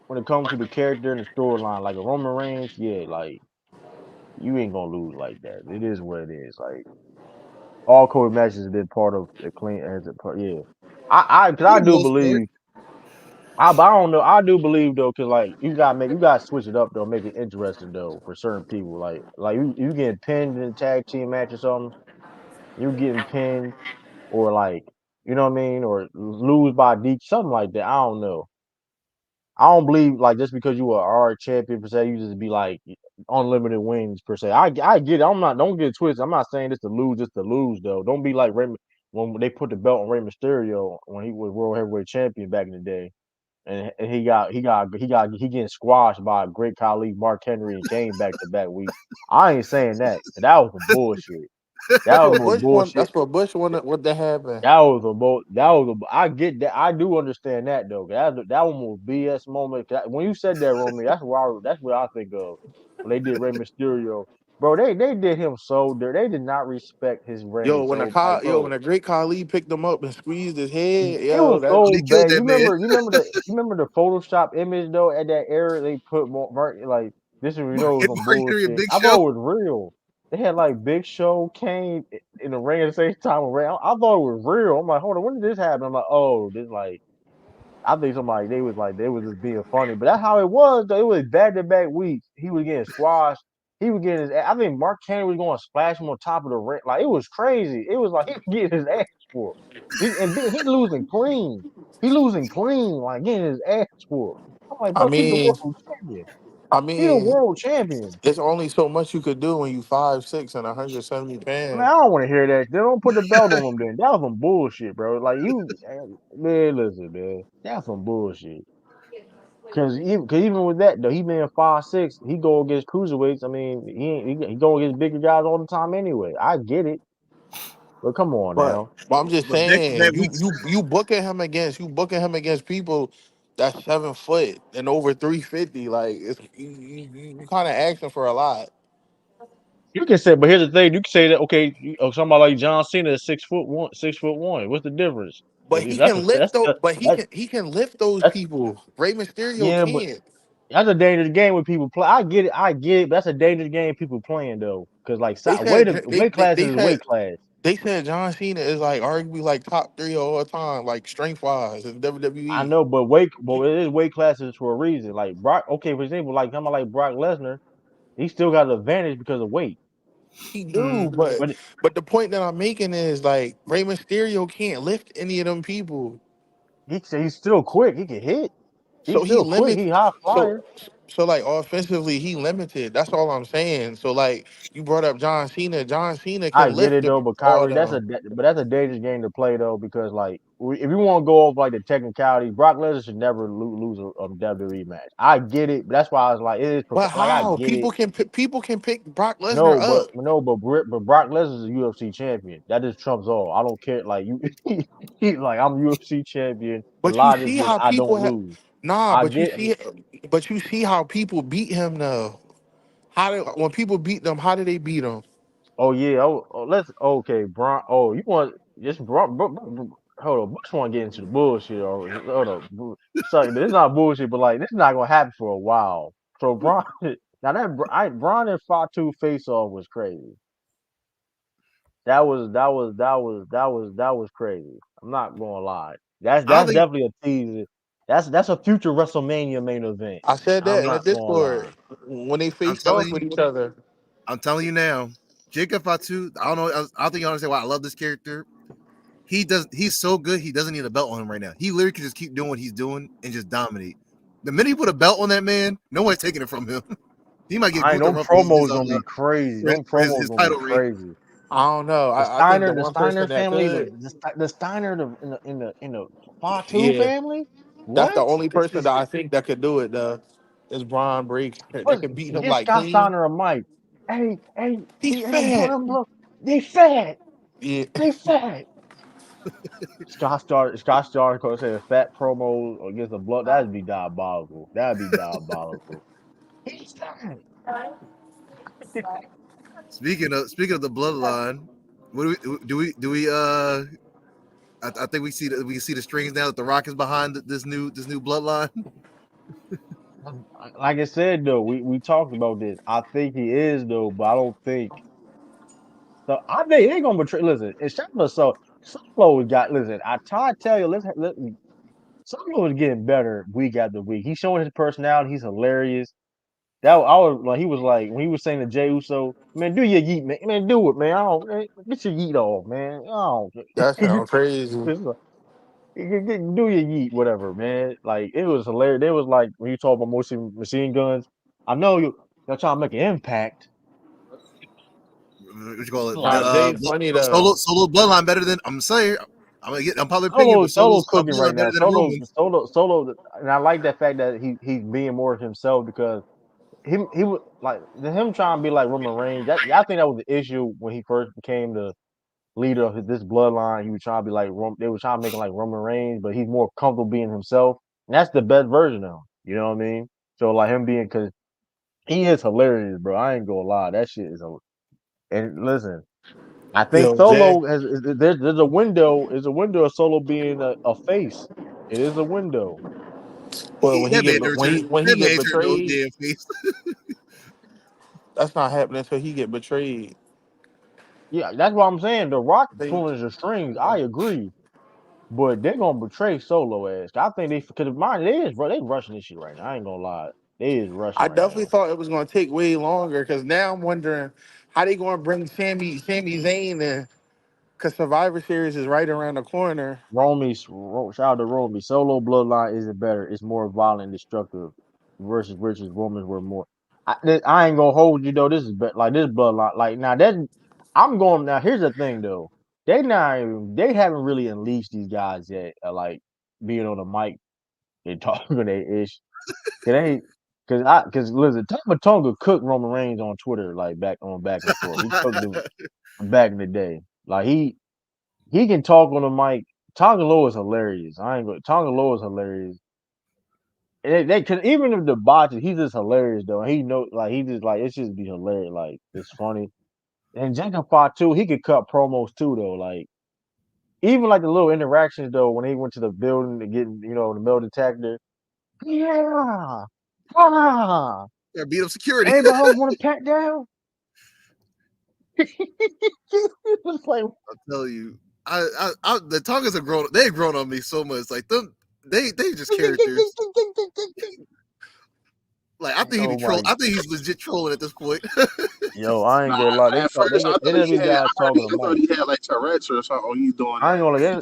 when it comes to the character and the storyline. Like a Roman Reigns, yeah, like you ain't gonna lose like that. It is what it is. Like all Cody matches have been part of the clean as a part. Yeah, because For I the do most part. believe. But I don't know. I do believe though, because like you gotta switch it up though, make it interesting though for certain people. Like you getting pinned in a tag team match or something, you getting pinned or like you know what I mean, or lose by D something like that. I don't know. I don't believe like just because you are our champion per se, you just be like unlimited wins per se. I get it. I'm not. Don't get it twisted. I'm not saying this to lose, just to lose though. Don't be like when they put the belt on Rey Mysterio when he was World Heavyweight Champion back in the day. And he getting squashed by a great colleague Mark Henry and Kane back to back weeks. I ain't saying that. That was some bullshit. That That's was what more Bush won. bullshit. That's what Bush wanted. What that happened. That was a bull. That was a. I get that. I do understand that though. That one was BS moment. When you said that, Romy, that's what I think of when they did Rey Mysterio. Bro, they did him so dirty. They did not respect his reign. So like, When bro, a great colleague picked him up and squeezed his head, it yo, was that But so he killed bad. that man. You remember the Photoshop image though at that era they put like this is you know it was some Mark Henry, a bullshit. big I show. thought it was real. They had like Big Show Kane in the ring at the same time. I thought it was real. I'm like, hold on, when did this happen? I'm like, oh, this like I think somebody they was just being funny, but that's how it was though. It was back to back weeks. He was getting squashed. He was getting his. I think Mark Henry was going to splash him on top of the ring. Like it was crazy. It was like he was getting his ass whooped. And then he losing clean. He losing clean, like getting his ass whooped. I'm like, I bro, he's the mean, world champion. I He the mean, world champion. there's only so much you could do when you 5'6" and 170 Man, I pounds. don't want to hear that. They don't put the belt on him. Then that was some bullshit, bro. Like man, listen, man, that's some bullshit. Cause even with that though, he being 5'6", he go against cruiserweights. I mean, he go against bigger guys all the time anyway. I get it, but come on But now. I'm just But back to back saying, weeks. you booking him against people that's 7 foot and over 350. Like it's you kind of asking for a lot. You can say, but here's the thing: you can say that okay, somebody like John Cena is 6'1", 6'1". What's the difference? But he can lift those. But That, he can lift those that's people. Rey Mysterio yeah, but can't. that's a dangerous game when people play. I get it. But that's a dangerous game people playing though, because like weight class is weight class. They said John Cena is like arguably like top three of all time, like strength wise in I WWE. know, but it is weight classes for a reason. Like Brock, okay, for example, like somebody like Brock Lesnar, he still got an advantage because of weight. He Mm. do, but But but the point that I'm making is like Rey Mysterio can't lift any of them people. he said he's still quick. He can hit. So He's he still quick. limit He high so flyer. so like offensively he limited. That's all I'm saying. So like you brought up John Cena. John Cena I can get lift it though, but all Kyrie, them. that's a dangerous game to play though because like if you want to go off like the technicality, Brock Lesnar should never lose a WWE match. I get it, but that's why I was like, it is But like I how get it. people can pick Brock Lesnar up? But Brock Lesnar is a UFC champion. That just trumps all. I don't care. Like you, like I'm UFC champion. The But you logic see is how I people don't have lose. nah. I get. But you see how people beat him though. When people beat them, how do they beat them? Oh yeah. Let's okay, Bron. Oh, you want just hold on. Bush want to get into the bullshit or hold on. So this is not bullshit, but like this is not gonna happen for a while. So Bron, now Bron and Fatu face off was crazy. That was crazy. I'm not gonna lie. I don't That's think. definitely a teaser. That's a future WrestleMania main event. I said I'm that in the not gonna Discord lie. when they I'm faced telling off you. with each other. I'm telling you now. Jacob Fatu. I don't know. I don't think you understand why I love this character. He does. He's so good. He doesn't need a belt on him right now. He literally can just keep doing what he's doing and just dominate. The minute you put a belt on that man, no one's taking it from him. He might get I ain't Gunther them up his promos gonna be crazy. Them his promos gonna be title reign. crazy. I don't know. The I think the The one Steiner person that family, could, the Steiner, in the Fatu yeah, family. that's the What? only person that I think that could do it. Is Braun Breaker. That What's could beat him get like Scott clean. Steiner a mic? He's Hey, fat. bro, they fat, Yeah, they fat. Scott Steiner gonna say a fat promo against the blood. That'd be diabolical. That'd be diabolical. He's fat. Speaking of the bloodline, what do we I think we can see the strings now that the Rock is behind this new bloodline. Like I said though, we talked about this. I think he is though, but I don't think so. I think he ain't gonna betray. Listen, it's so Solo got. Listen, I try to tell you. Solo is getting better week after week. He's showing his personality. He's hilarious. That I was like, he was like when he was saying to Jey Uso, man, do your yeet, man, do it, man. I don't get your yeet off, man. I that don't. sounds crazy. Do your yeet, whatever, man. Like it was hilarious. It was like when you talk about machine guns. I know you're trying to make an impact. What you call it? Like Jay's funny though. Solo bloodline better than I'm saying. I'm probably opinion, but Solo's Solo's cooking right bloodline now. better than a Roman. Solo, and I like that fact that he's being more himself because he was like him trying to be like Roman Reigns. I think that was the issue when he first became the leader of this bloodline. He was trying to be like they were trying to make him like Roman Reigns, but he's more comfortable being himself. And that's the best version of him. You know what I mean? So like him being because he is hilarious, bro. I ain't gonna lie, that shit is. And listen, I think Yo, Jay. Solo there's a window. Is a window of Solo being a face. It is a window. Well, when he That man get never when turned. he That man get ain't turned no betrayed, damn face. that's not happening until he get betrayed. Yeah, that's what I'm saying. The Rock I think. pulling the strings. I agree. But they're gonna betray Solo ass. I think they because mine they rushing this shit right now. I ain't gonna lie, they is rushing I right definitely now. thought it was going to take way longer because now I'm wondering how they going to bring Sami Zayn in because Survivor Series is right around the corner. Shout out to Romy. Solo bloodline isn't better. It's more violent and destructive. Versus Romans were more. I ain't gonna hold you though. This is like this bloodline. Like now that I'm going now. Here's the thing though. They haven't really unleashed these guys yet. Like being on the mic, they talking they ish. It ain't because listen, Tama Tonga cooked Roman Reigns on Twitter like back and forth. He cooked him back in the day. Like he can talk on the mic. Tonga Loa is hilarious. I ain't going. Tonga Loa is hilarious. And they could even if the botches, he's just hilarious though. And he know like he just like it's just be hilarious. Like it's funny. And Jacob Fott too, he could cut promos too though. Like even like the little interactions though when he went to the building to get the metal detector. Yeah. Ah. Yeah, beat up security. Everybody else want to pat down. It was like, I'll tell you, the Tongas have grown. They've grown on me so much. Like them, they just characters. Like I think he be oh my, troll. I think he's legit trolling at this point. yo, I ain't Nah, gonna lie. They at talk. first I They thought let he these had. I guys heard talking to I thought Mike. he had like Tourette's or something when he's doing I ain't that. gonna lie.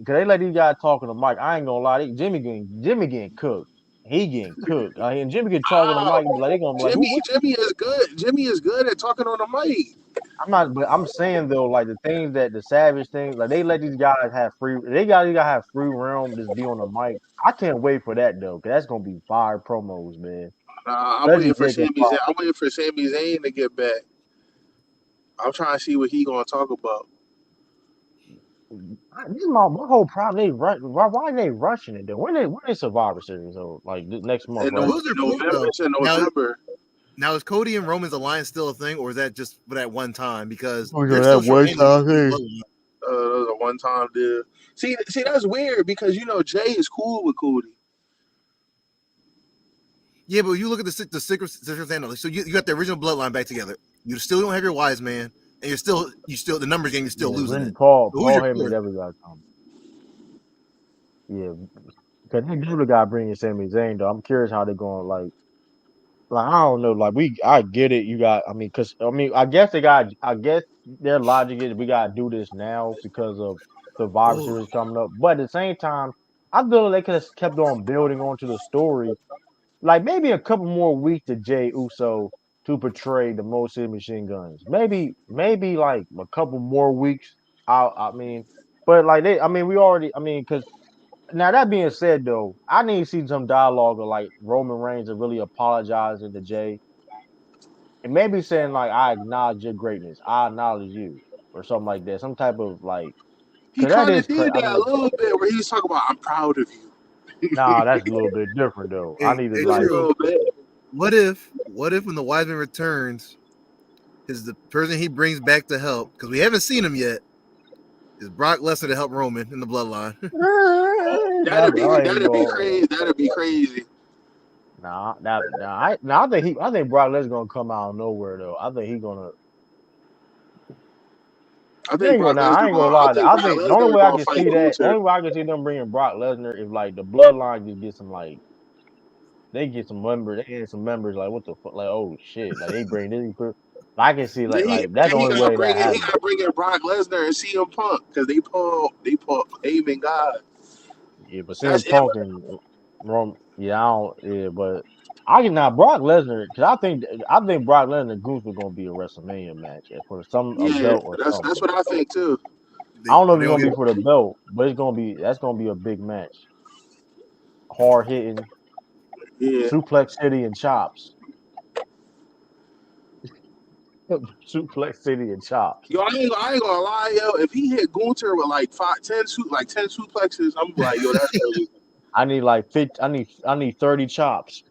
Cause they let these guys talking to Mike. I ain't gonna lie. Jimmy getting cooked. He getting cooked. And Jimmy get talking to How? Mike and be like, they gonna be like, Jimmy who? What? Jimmy is good. Jimmy is good at talking on the mic. I'm not. But I'm saying though, like the things that the savage things, like they let these guys have free. They got these guys have free realm. Just be on the mic. I can't wait for that though. Cause that's gonna be fire promos, man. I'm Especially waiting for Jacob Sami Zayn. I'm waiting for Sami Zayn to get back. I'm trying to see what he gonna talk about. This is my whole problem. They rush. Why are they rushing it? Then when they Survivor Series? So like this next month, In But right? who's their point November, though? it's in Now, November. now is Cody and Roman's alliance still a thing, or is that just for that one time? Because Oh, they're yeah, that still showing one Heyman time the thing. bloodline. That was a one-time deal. See, that's weird because Jay is cool with Cody. Yeah, but you look at the secret standard. So you got the original bloodline back together. You still don't have your wise man, and you still the numbers game. You're still Yeah, losing when it. Paul So who's Paul your Heyman core? never got come. Yeah, because they do the guy bringing Sami Zayn though. I'm curious how they're going. Like I don't know. Like I get it. You got. I guess they got. I guess their logic is we gotta do this now because of Survivor Oh, Series coming up. But at the same time, I feel they could have kept on building onto the story. like maybe a couple more weeks to Jey Uso to portray the Motor City Machine Guns. Maybe like a couple more weeks. I mean, but like I mean, we already. I mean, because now that being said, though, I need to see some dialogue of like Roman Reigns and really apologizing to Jey, and maybe saying like, "I acknowledge your greatness. I acknowledge you," or something like that. Some type of like, He because that kind of is did crazy. I that a mean, little bit where he was talking about, "I'm proud of you." nah, that's a little bit different though. I Hey, need to hey, A like, true. little bit. What if when the Wiseman returns, is the person he brings back to help, because we haven't seen him yet, is Brock Lesnar to help Roman in the bloodline? That'd be I ain't that'd be going. crazy. That'd be crazy. I think Brock Lesnar gonna come out of nowhere though. I think he gonna. I think Brock I Lesnar ain't gonna going. I lie. think I Brock think the only Lesnar way I going can to fight see that, Gunther. only way I can see them bringing Brock Lesnar if like the bloodline just get some like they get some members, they get some members like what the fuck, like oh shit, like they bring this. I can see Then like that's the he only gotta way bring that in he happens. gotta bring in Brock Lesnar and CM Punk because they pull Heyman God. Yeah, but That's CM it. Punk and Rome, yeah, I don't, yeah, but I can now Brock Lesnar because I think Brock Lesnar and Goose are gonna be a WrestleMania match for some a Yeah, belt or that's something. what I think too. I don't know if They it's gonna gonna get be for the belt, but that's gonna be a big match. Hard hitting, Yeah. suplex city and chops. Suplex city and chops. Yo, I ain't gonna lie, yo. If he hit Gunther with like 10 suplexes, I'm like, yo, that's crazy. I need like 50, I need 30 chops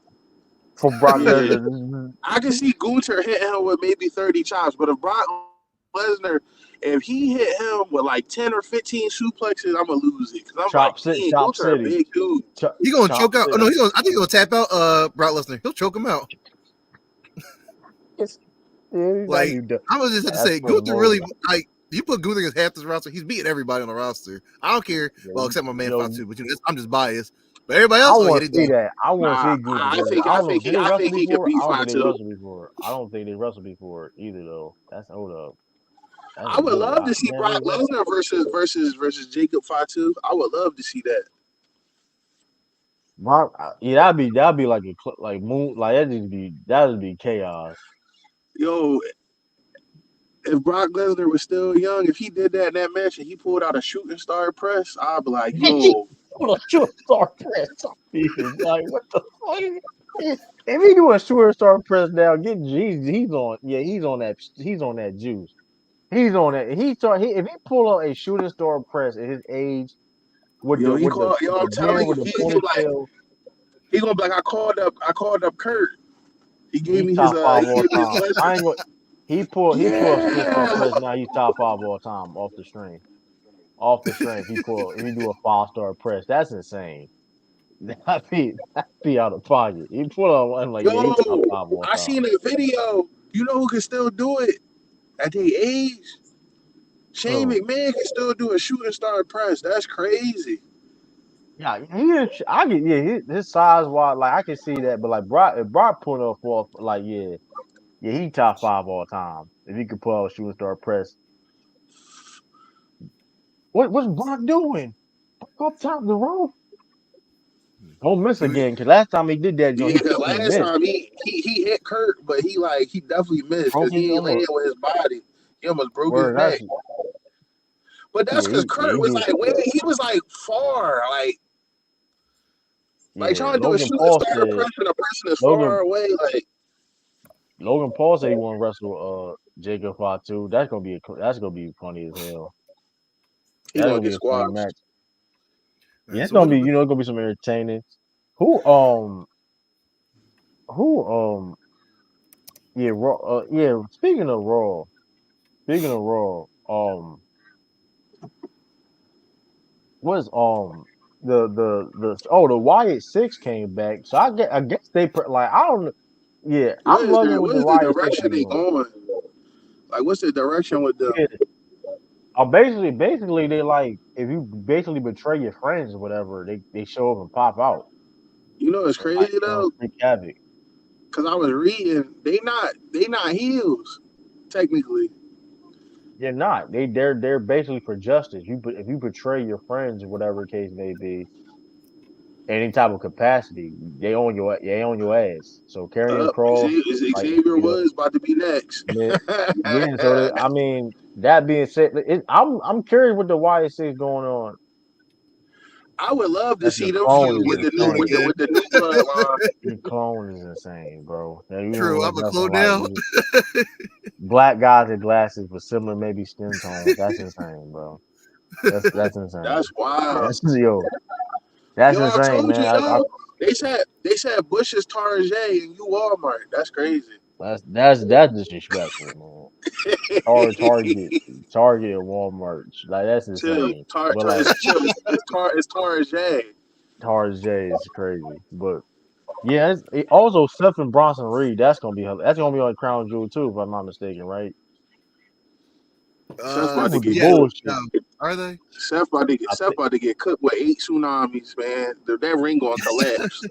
for Brock Yeah, Lesnar. I can see Gunther hitting him with maybe 30 chops, but if Brock Lesnar, if he hit him with like 10 or 15 suplexes, I'm gonna lose it because I'm like, dang, Chop Gunther a city. big dude. he gonna Chop choke out. Oh no, city. I think he's gonna tap out Brock Lesnar. He'll choke him out. It's, yeah, that'd Like be the, I was just have to that's say, for the Gunther really moment. like you put Gunther against half this roster, he's beating everybody on the roster. I don't care. Yeah, Well, except my man yo, Fatu, but I'm just biased. But everybody I else, oh yeah, want they to see done. that. I want to Nah, see Gunther versus. I I don't know. think Did they I wrestle think he could before? beat I don't think they Fatu. wrestled before. I don't think they wrestled before either though. That's hold up. That's I a would good. love to see Man, Brock Lesnar versus Jacob Fatu. I would love to see that. Yeah, that'd be like like moon like that'd be chaos. Yo, if Brock Lesnar was still young, if he did that in that match and he pulled out a shooting star press, I'd be like, yo, What a shooting star press. Like what the fuck? If he do a shooting star press now, he's on. Yeah, he's on that. He's on that juice. He's on that. If he pull out a shooting star press at his age with yo, the he with the called, yo, with the I'm telling beard you, with the like, ponytail, he gonna be like, I called up Kurt. He gave he's me top five he all gave me his time. blessing. I ain't going. He pull a shooting star Yeah, press now. He's top five all time off the string. Off the string. If he do a 5-star press, that's insane. That'd be out of pocket. He pull out one like yo, yeah, he top five all I time. seen a video. You know who can still do it at their age? Shane Oh McMahon can still do a shooting star press. That's crazy. yeah, I get his size wise like I can see that, but like Brock if Brock put up for like yeah he top five all time if he could pull out a shooting star press. What's Brock doing? Up top of the rope. Don't miss again because last time he did that, Yeah, because he last missed. time he hit Kurt, but he definitely missed because Broke his he ain't laying almost with his body. He almost broke his word. neck. But that's because Yeah Kurt he was do like way he was like far, like yeah. trying to do a shooting star press and a person is far Logan away. Like Logan Paul said he want to wrestle Jacob Fatu. That's gonna be funny as hell. he That's gonna gonna be get a funny match. squashed. All Yeah, right, it's so what? gonna be it's gonna be some entertaining. Who who yeah Raw yeah speaking of Raw what's the Wyatt Six came back so I guess like I don't yeah I'm loving what What the is the Wyatt Six direction are they doing. going? Like what's the direction with them? Yeah, basically they like if you basically betray your friends or whatever they show up and pop out You know it's and like crazy though, wreak havoc. because I was reading they not heels technically. They're not. They're basically for justice. If you betray your friends or whatever the case may be, any type of capacity, they on your ass. So carrying Cross, like Xavier was about to be next. yeah, yeah. So I mean, that being said, I'm curious what the YSC is going on. I would love to That's the see them clone feud is with the new Clone insane. again. with the new bloodline. The clone is insane, bro. Now, you don't True, know I'm a nothing clone like now. black guys with glasses with similar maybe skin tones. That's insane, bro. That's insane. That's wild. That's That's Yo, I insane, told you, man. yo. They said Bush's Tarjay and you Walmart. That's crazy. That's disrespectful, man. Target at Walmart. Like that's Chill, insane. But like it's Tarjay. Tarjay is crazy. But yeah, also Seth and Bronson Reed. That's gonna be on Crown Jewel too, if I'm not mistaken, right? Seth That about to would be get Yeah. cooked. bullshit. Are they? Seth I think about to get cooked with 8 tsunamis, man. That ring gonna collapse.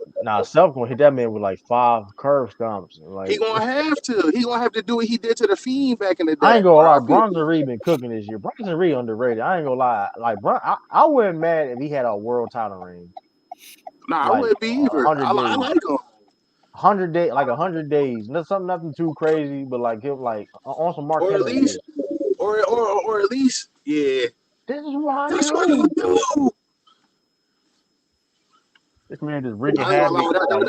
Seth gonna hit that man with like 5 curve stomps. He Like gonna have to. He gonna have to do what he did to the Fiend back in the I day. ain't gonna lie, RIP. Bronson Reed been cooking this year. Bronson Reed underrated. I ain't gonna lie. Like I wouldn't mad if he had a world title reign. Nah, I Like wouldn't be either. 100 days. I like him. 100 days. Nothing too crazy, but like him like on some Mark Or at Henry shit. least, or at least, yeah. This is what I That's what he do. do. This man just wreaking I ain't gonna havoc. lie. Like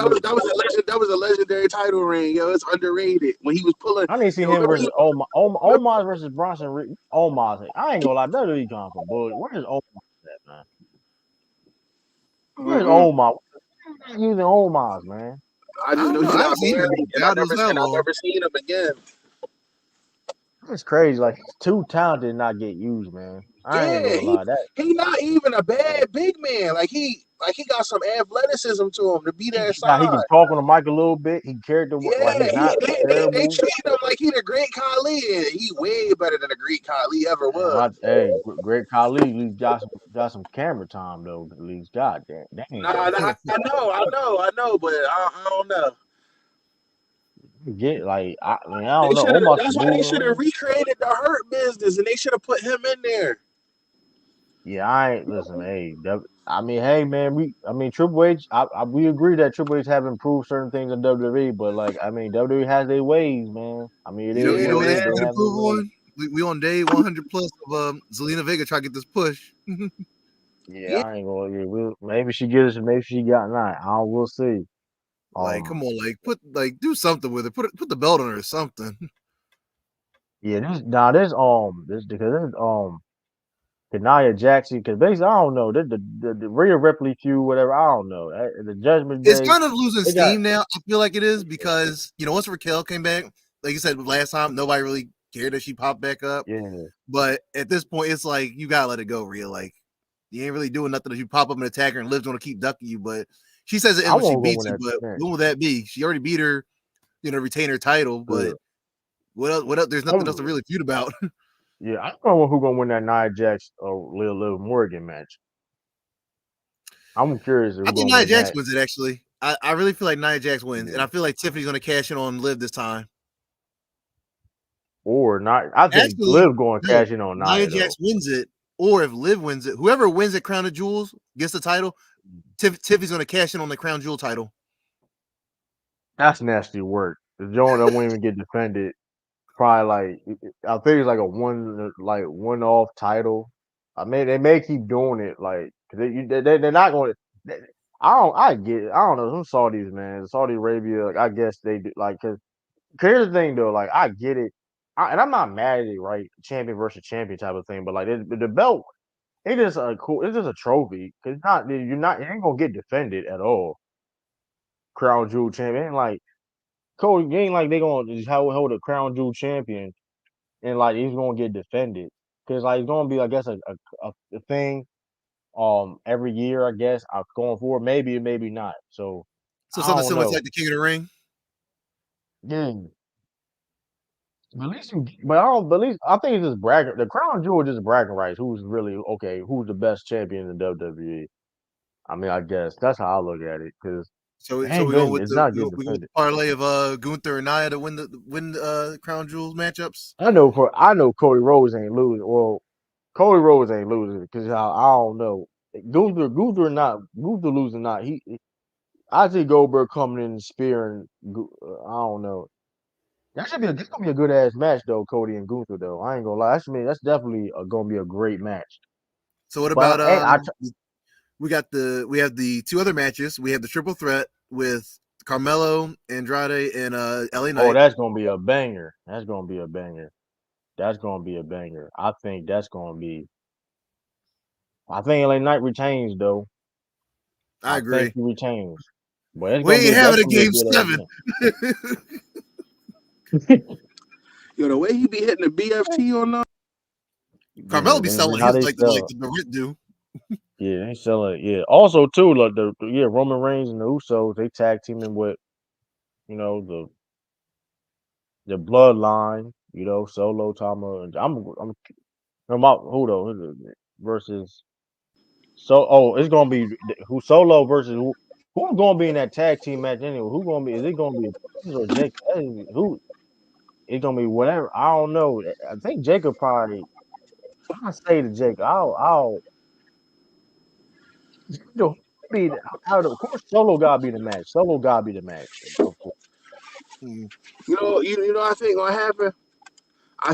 That was a legendary title reign. Yo, it's underrated when he was pulling. I need to see Yo, him remember versus he. Omos versus Bronson Reed. Omos. I ain't gonna lie, WWE come from bullshit. Where's Omos at, man? Where's Mm-mm. Omos? Using Omos, man. I I just don't know know. he I got haven't seen banned, him out as that and I long. never seen him again. It's crazy. Like he's too talented to not get used, man. I ain't Yeah, gonna lie. That he not even a bad big man. He got some athleticism to him to be that he can size. talk on the mic a little bit. He carried the like Yeah, he's not they terrible. treat him like he the great Khali, and he way better than the great Khali ever And was. Great Khali at least got some camera time though. At least, god dang Nah, though. I know, but I don't know. Get like I mean I don't know. Omos can That's why move they in the should have ring. recreated the Hurt Business, and they should have put him in there. Yeah, I ain't listen. Hey, I mean, hey man, Triple H. We agree that Triple H have improved certain things in WWE, but like I mean, WWE has their ways, man. I mean, it is You Yeah, what know it what they is. man. still They need to have their improve ways. on? We on day 100 plus of Zelina Vega try to get this push. Yeah, Yeah, I ain't gonna. Yeah, maybe she gets it. Maybe she got 9. We'll see. Like, come Um, on, do something with it. Put the belt on her or something. yeah, this because this Kanaya Jackson because basically I don't know the Rhea Ripley feud whatever I don't know the Judgment It's Day kind of losing they got steam now. I feel like it is because once Raquel came back, like you said last time, nobody really cared that she popped back up. yeah But at this point, it's like you gotta let it go, real. Like you ain't really doing nothing if you pop up and attack her and Liv's gonna keep ducking you. But she says it ends I when she won't go beats win you. that But match. when will that be? She already beat her, retain her title. Yeah. But what else? What else? There's nothing else to really feud about. Yeah, I don't know who gonna win that Nia Jax or Liv Morgan match. I'm curious I who think gonna Nia win Jax that. wins it actually. I really feel like Nia Jax wins, and Yeah. I feel like Tiffany's gonna cash in on Liv this time. Or not. I think Actually, Liv going to no. cash in on Nia Nia though. Jax wins it, or if Liv wins it, whoever wins at Crown of Jewels gets the title. Tiffany's going to cash in on the Crown Jewel title. That's nasty work. The joint that won't even get defended. Probably I think it's like a one off title. I mean they may keep doing it like they're not going to. I get it. I don't know some Saudis man Saudi Arabia like, I guess they do like because here's the thing though like I get it and I'm not mad at it right champion versus champion type of thing but like the belt it's just a trophy because you ain't gonna get defended at all. Crown Jewel champion ain't like Cody ain't like they gonna just hold a Crown Jewel champion and like he's gonna get defended because like it's gonna be I guess a thing every year I guess going forward maybe not so So I something don't similar to know like the King of the Ring. yeah but at least but I don't but at least I think it's just bragging the Crown Jewel is just bragging rights who's really okay who's the best champion in WWE I mean I guess that's how I look at it because So it's not getting we go with defended. the parlay of Gunther and Nia to win the Crown Jewels matchups. I know Cody Rhodes ain't losing. Well, Cody Rhodes ain't losing because I don't know. Gunther losing not. I see Goldberg coming in and spearing. I don't know. That's gonna be a good ass match though, Cody and Gunther though. I ain't gonna lie. That's definitely gonna be a great match. So what But about hey, we have the two other matches. We have the triple threat with Carmelo, Andrade, and LA oh, Knight. that's gonna be a banger. That's gonna be a banger. That's gonna be a banger. I think that's gonna be. I think LA Knight retains though. I I think agree. he retains. But it's We gonna ain't be that's having a gonna be a game good ass 7. match. Yo, the way he be hitting the BFT on them. Carmelo be Man, selling how his they like sell? the Brit do. Yeah, they selling. Yeah. Also too, like Roman Reigns and the Usos, they tag teaming with the Bloodline. Solo Tama. And I'm out. Who though? Versus it's gonna be who Solo versus who's gonna be in that tag team match anyway? Who gonna be? Is it gonna be Prince or Jake? Who? It's gonna be whatever. I don't know. I think Jacob probably. I say to Jake, you know, be out of course. Solo gotta be the match. Solo gotta be the match. Of course. Mm. You know, I think gonna happen. I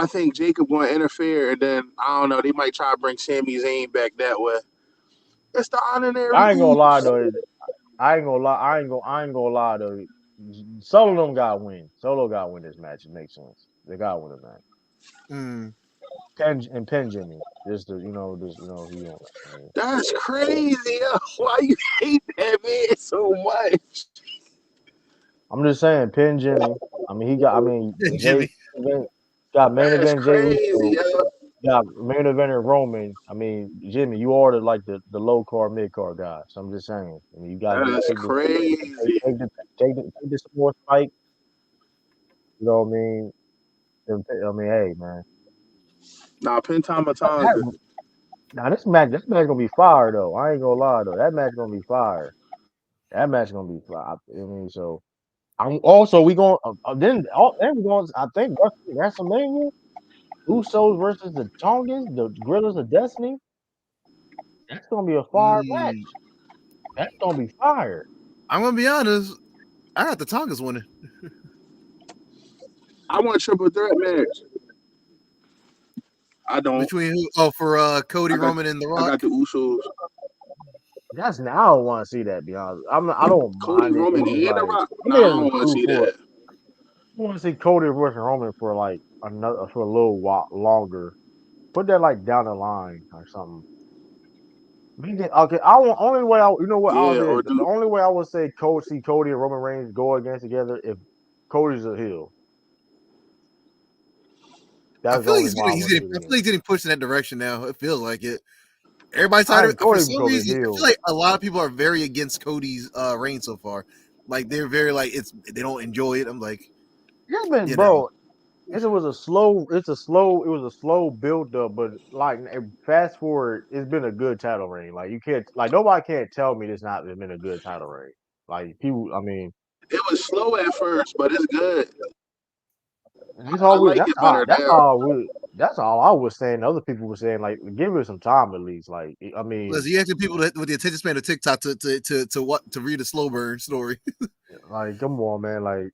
think Jacob gonna interfere, and then I don't know. They might try to bring Sami Zayn back that way. It's the honorary I ain't gonna lie ooze. though. I ain't gonna lie. I ain't gonna lie though. Solo them gotta win. Solo gotta win this match. It makes sense. They gotta win the match. Mm. Pin Jimmy. He on that. That's crazy. Yo. Why you hate that man so much? I'm just saying, Pin Jimmy. I mean, he got. I mean, Jimmy. got main That's event Jey crazy, Uso. yo. Got main eventer Roman. I mean, Jimmy, you ordered like the low card, mid card guy. So I'm just saying. I mean, you gotta That's take this, crazy. take this more fight. You know what I mean? I mean, hey man. Nah, Pentama Tonga. That, now this match gonna be fire though. I ain't gonna lie though. That match gonna be fire. That match gonna be fire. I mean, so I'm also we going then we going. I think WrestleMania. Usos versus the Tongans, the Gorillas of Destiny. That's gonna be a fire Mm. match. That's gonna be fire. I'm gonna be honest. I got the Tongas winning I want a triple threat match. I don't. between who? Oh, for Cody, I got Roman, and The I got Rock. the Usos. That's now I don't want to see that. Be honest, I don't Cody mind it. Roman It's just and The like Rock. I mean, Nah, I it's don't want to cool see for. that. I want to see Cody versus Roman for like another for a little while longer. Put that like down the line or something. Okay, I want only way I you know what I'll Yeah, say or the do only way I would say Cody and Roman Reigns go against together if Cody's a heel. I That's the feel like only why I he's want to getting. see I it feel again. like he's getting pushed in that direction now. It feels like it. Everybody's I tired of think it. For Cody some because a reason. I feel heel. like a lot of people are very against Cody's reign so far. Like they're very like they don't enjoy it. I'm like, Yeah, man, you know, bro. It was a slow build up, but like fast forward, it's been a good title reign. Like you can't, like nobody can't tell me it's not been a good title reign. Like people, I mean, it was slow at first, but it's good. that's I all we. like it better now. That's all I was saying. Other people were saying like, give it some time at least. Like, I mean, listen, you asking people with the attention span of TikTok to read a slow burn story. like, come on, man. Like,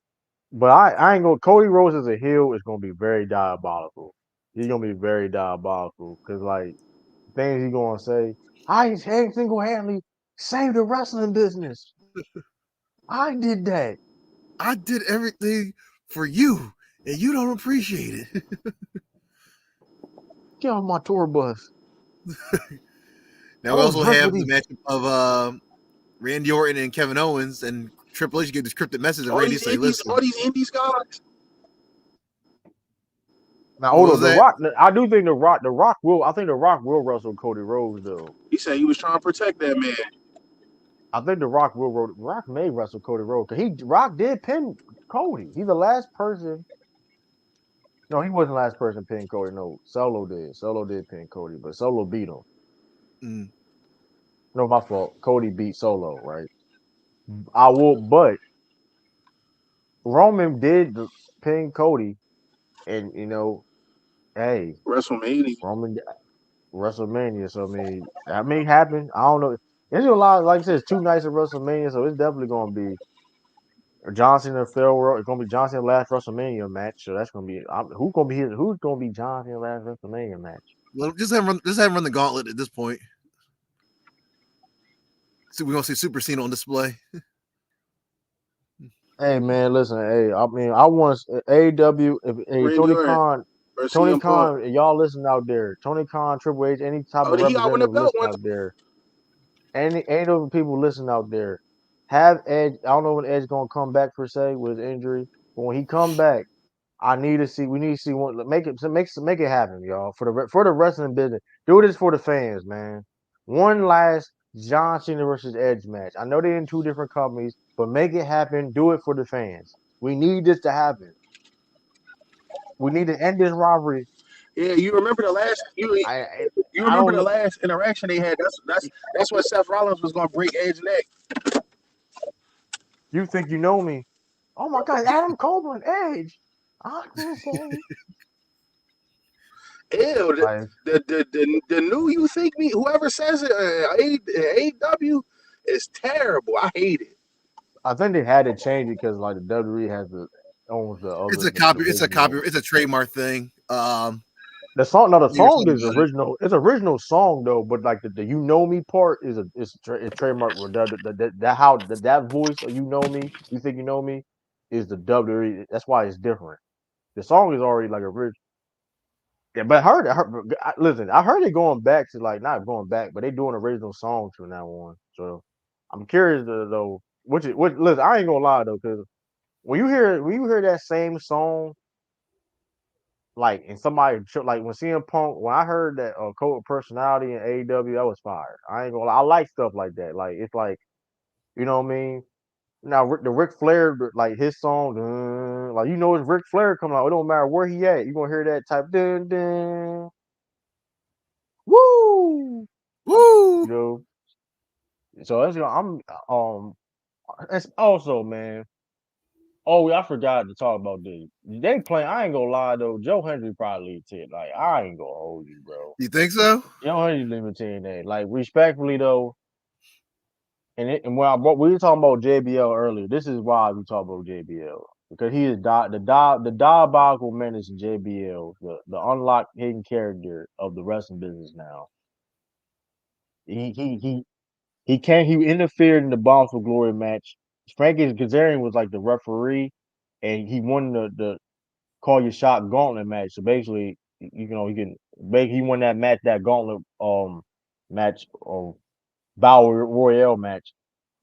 but I ain't gonna. Cody Rhodes as a heel is gonna be very diabolical. He's gonna be very diabolical because like things he gonna say. I single handedly saved the wrestling business. I did that. I did everything for you, and you don't appreciate it. Get on my tour bus. Now I we don't also drink with have the these. matchup of Randy Orton and Kevin Owens, and Triple H get this cryptic message, and All Randy these say, indies, "Listen, all these indies guys. Now what hold was on, the that? Rock. I do think the Rock will. I think the Rock will wrestle Cody Rhodes though. He said he was trying to protect that man. I think the Rock will. Rock may wrestle Cody Rhodes because Rock did pin Cody. He's the last person. No, he wasn't the last person pin Cody. No, Solo did. Solo did pin Cody, but Solo beat him. Mm, No, my fault. Cody beat Solo, right? I will, but Roman did pin Cody, and hey, WrestleMania. Roman. WrestleMania. So I mean, that may happen. I don't know. There's a lot. Like I said, it's 2 nights of WrestleMania, so it's definitely gonna be Johnson and Farrell. It's gonna be Johnson last WrestleMania match. So that's gonna be who's gonna be here? Who's gonna be Johnson last WrestleMania match? Well, just have him run the gauntlet at this point. So we're gonna see Super Cena on display. Hey man, listen. Hey, I mean, I want AEW. Hey, Randy Orton or Tony CM Punk. Khan, y'all listen out there. Tony Khan, Triple H, any type Oh, of he got win the representative belt listen one out there. Any of the people listen out there. Have Edge. I don't know when Edge gonna come back per se with his injury, but when he come back, I need to see. We need to see one. Make it happen, y'all. For the wrestling business, do this for the fans, man. One last John Cena versus Edge match. I know they're in 2 different companies, but make it happen. Do it for the fans. We need this to happen. We need to end this rivalry. Yeah, you remember the last I I, you I remember don't the know. last interaction they had. That's what Seth Rollins was gonna break Edge's neck. You think you know me? Oh my God, Adam Cole and Edge. I can say Ew, like the new you think me whoever says it AEW is terrible. I hate it. I think they had to change it because like the WWE has the owns the It's other a the copy. original. It's a trademark thing. The song, no, the You were song talking is about it. original. It's original song though, but like the "You Know Me" part is trademark. With that voice of "You Know Me," you think you know me, is the WWE. That's why it's different. The song is already like original. Yeah, but listen, I heard it going back to like not going back, but they doing original songs from now on. So I'm curious though, which listen, I ain't gonna lie though, because when you hear that same song like and somebody like when CM Punk, when I heard that cult of personality in AEW, that was fire. I ain't gonna lie. I like stuff like that. Like it's like you know what I mean. Now the Ric Flair, like his song, like it's Ric Flair coming out. It don't matter where he at. You gonna hear that type dun dun woo. Woo! You know. So that's um. It's also man. Oh, I forgot to talk about this. They playing. I ain't gonna lie though. Joe Hendry probably lead 10. Like I ain't gonna hold you, bro. You think so? Joe Hendry leaving 10 that. Like respectfully though, and we were talking about JBL earlier. This is why we talk about JBL because he is the diabolical menace in JBL, the unlocked hidden character of the wrestling business now. He he can't. He interfered in the Bombs for Glory match. Frankie Kazarian was like the referee, and he won the call your shot gauntlet match. So basically, he can he won that match, that gauntlet match or Battle Royale match.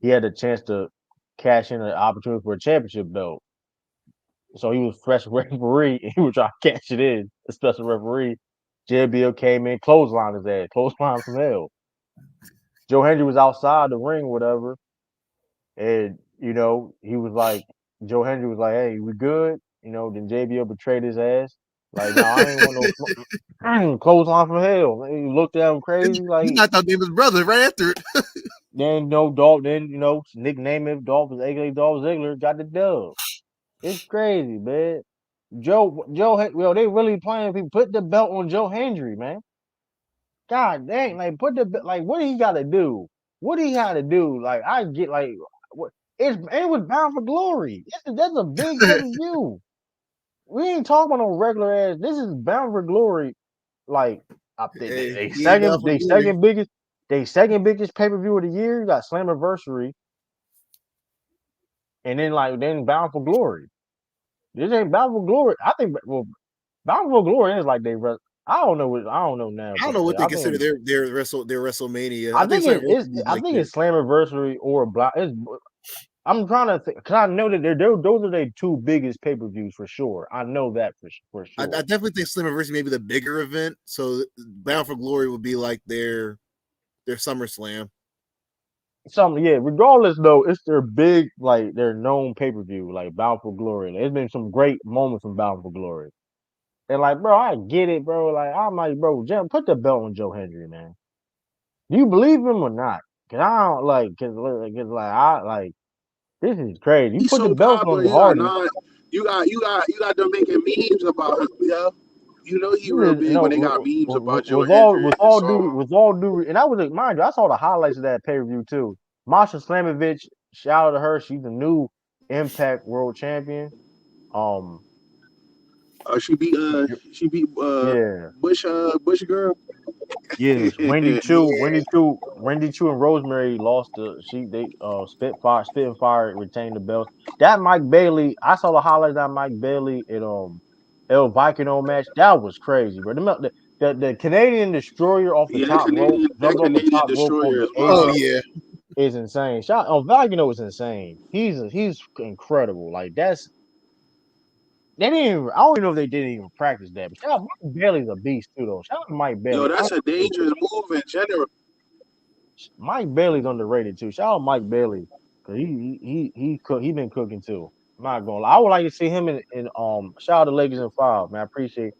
He had a chance to cash in an opportunity for a championship belt. So he was special referee, and he was trying to cash it in. A special referee. JBL came in, clothesline his ass, clothesline from hell. Joe Hendry was outside the ring, whatever, and he was like, Joe Hendry was like, "Hey, we good?" Then JBL betrayed his ass. Like, no, I ain't want no clothesline from hell. He looked at him crazy. He Like, knocked out David's brother right after it. then Dolph. Then nickname him Dolph Ziggler. Dolph Ziggler got the dub. It's crazy, man. They really playing people. Put the belt on Joe Hendry, man. God dang, like what he got to do? What he got to do? Like I get like what it was Bound for Glory. That's a big pay per view. We ain't talking about no regular ass. This is Bound for Glory. Like I think Hey, they he ain't down second for they glory. second biggest pay per view of the year. You got Slammiversary, and then Bound for Glory. This ain't Bound for Glory. I think Bound for Glory is like I don't know now I don't per know se. what they consider their WrestleMania. I I think think it's Slammiversary is I like think their. it's Slammiversary or Block. I'm trying to think because I know that those are their 2 biggest pay per views for sure. I know that for I sure. definitely think Slammiversary may be the bigger event. So Bound for Glory would be like their SummerSlam. Something, yeah. Regardless, though, it's their big, like their known pay per view, like Bound for Glory. There's been some great moments from Bound for Glory, and like, bro, I get it, bro. Like, I'm like, bro, put the belt on Joe Hendry, man. Do you believe him or not? Cause I don't cause I like this is crazy. You He's put the so belts on popular. the Hardys. You got them making memes about him. Yeah, You know he real big when they got memes about Joe Hendry and Saul. with all due, and I was mind you, I saw the highlights of that pay per view too. Masha Slamovich, shout out to her. She's the new Impact World Champion. Um, She beat yeah, Bush girl. yes, Yeah, Wendy Chu, and Rosemary lost they spitting fire retained the belts. That Mike Bailey, I saw the highlights of that Mike Bailey at El Vicino match. That was crazy, bro. The Canadian Destroyer off the Yeah, top rope That jumped off the Canadian top rope on destroyer the is oh apron wild. yeah. is insane. Shout Vicino is insane. He's incredible. Like they didn't even, I don't even know if they didn't even practice that. But shout out Mike Bailey's a beast too though. Shout out to Mike Yo, Bailey. that's a dangerous move in general. Mike Bailey's underrated too. Shout out Mike Bailey because he been cooking too. I'm not gonna lie. I would like to see him in shout out to Lakers and Five, man. I appreciate.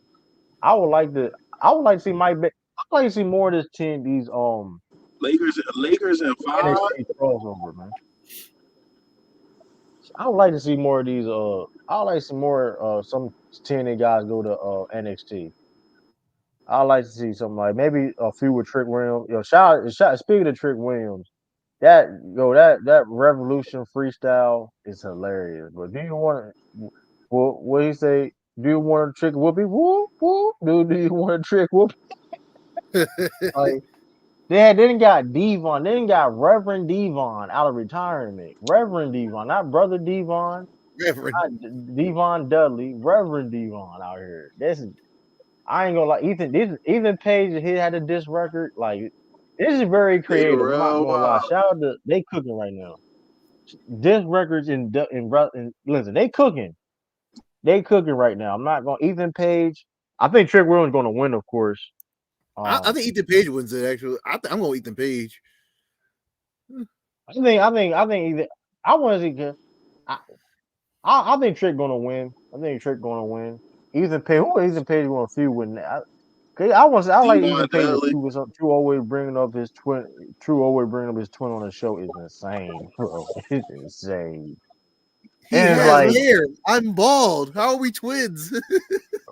I would like to I would like to see Mike. I'd like to see more of this team. These Lakers and 5. NXT crossover, man. I would like to see more of these. I would like to see more. Some TNA guys go to NXT. I'd like to see something like maybe a few with Trick Williams. Speaking of Trick Williams. That Revolution freestyle is hilarious. But do you want to? What he say? Do you want a trick whoopee? Whoop whoop. Do you want a trick whoop? Like they didn't got Devon. They didn't got Reverend Devon out of retirement. Reverend Devon, not Brother Devon, Reverend. not Devon Dudley. Reverend Devon out here. This is I ain't gonna lie. Ethan Page, he had a diss record. Like this is very They creative. I'm not real gonna lie. wild. Shout out to they cooking right now. This records in listen, they cooking right now. I'm not going Ethan Page. I think Trick Williams going to win, of course. I think Ethan Page wins it. Actually, I'm going Ethan Page. I think either I want to see. I think Trick going to win. I think Trick going to win. Ethan Page, who is Ethan Page going to feud with? I like Devon Ethan Page to Dudley. feud with some True always bringing up his twin. True always bringing up his twin on the show is insane, bro. It's insane. He And it's has like hair. I'm bald. How are we twins?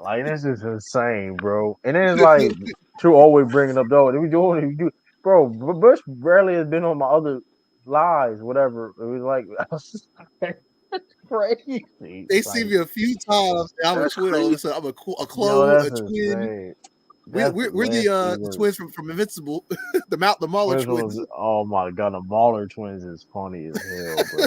Like this is insane, bro. And then it's like True always bringing up though. We do, bro. Bush rarely has been on my other lives, whatever. It was like I was just crazy. They see Like me a few times. And I'm a That's twin. All of crazy. a sudden, I'm a yo, clone, a that's twin. insane. We're, That's we're, we're nasty the work. twins from Invincible, the Mauler Twins twins. on oh my god, the Mauler twins is funny as hell, bro.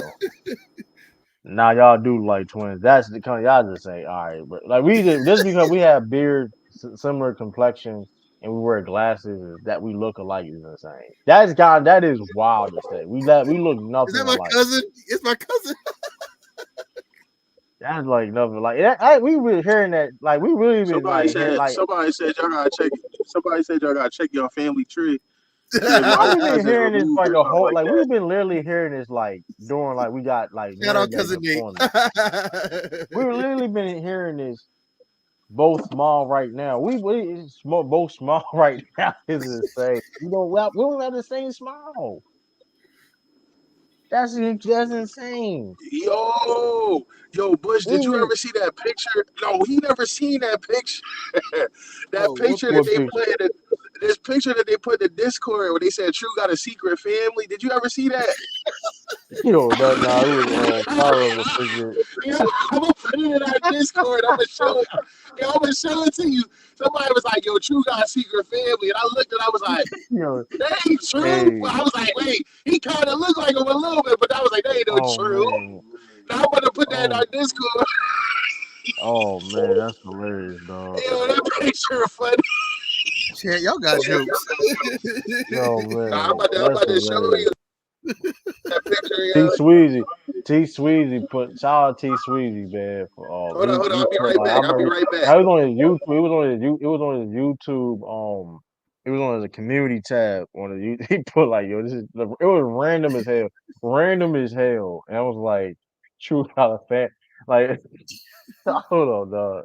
Now y'all do like twins. That's the kind y'all just say, all right, but like we just because we have beard, similar complexion, and we wear glasses, that we look alike is insane. That is wild to say. We look Is nothing that my alike. cousin? It's my cousin. That's like nothing like we were hearing that like we really been Somebody like hearing said like somebody said y'all gotta check. Somebody said y'all gotta check your family tree. See if how all your we been cousins hearing this removed like or a something whole like like that. we've been literally hearing this like during like we got like Shout out marinating cousin Nate. upon it. We were literally been hearing this both small right now. Both small right now is insane. We don't have the same smile. That's insane. Yo, Bush, We did you even ever see that picture? No, he never seen that picture. That Oh, what picture that what they picture? put in this picture that they put in the Discord where they said True got a secret family. Did you ever see that? You know that nah, it was Pyro was picture. Yeah, I'm gonna put it in our Discord. I'm gonna show it. Yeah, I'm gonna show it to you. Somebody was like, "Yo, True got a secret family," and I looked and I was like, You know, "That ain't true." hey, But I was like, "Wait, he kind of looked like him a little bit," but I was like, "That ain't no oh true." man, Now I'm gonna put that in oh our Discord. oh man, that's hilarious, dog. Yo, that picture funny. shit, y'all got jokes. No Nah, man, I'm that's about to show hilarious. you that picture, T yo. Sweezy, T Sweezy put shout out T Sweezy man for Hold on. he I'll be put right like I back. I'll be remember right back. now it was on his YouTube. It was on his YouTube. It was on his community tab on the he put like yo this is it was random as hell, and I was like true kind of fan like hold on dog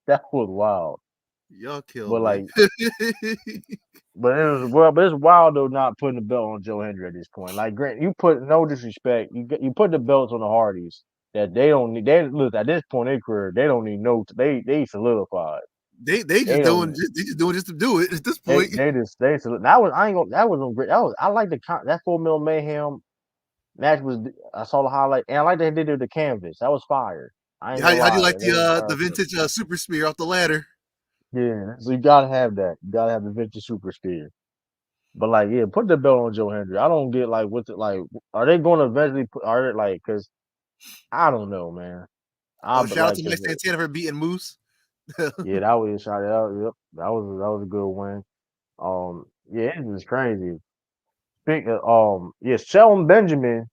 that was wild, Y'all kill but me. like. But it was well, but it's wild though not putting the belt on Joe Hendry at this point. Like Grant, you put no disrespect, you put the belts on the Hardys that they don't need. They look at this point in their career, they don't need no. They solidified. They They just doing don't. just to do it at this They point. they just they that was I ain't gonna that was on great. That was I like that 4 mil mayhem match was I saw the highlight and I like that they did the canvas. That was fire. I ain't gonna How do you lie. like That was the fire. vintage super spear off the ladder? Yeah, so you gotta have that. You gotta have the vintage super spear. But like, yeah, put the belt on Joe Hendry. I don't get like what's it like. Are they going to eventually put? Are they like? Because I don't know, man. I Oh, but shout out like, to Mike Santana for beating Moose. yeah, that was a shot. Yep, that was a good win. Yeah, it was crazy. Speak yeah, Shelton Benjamin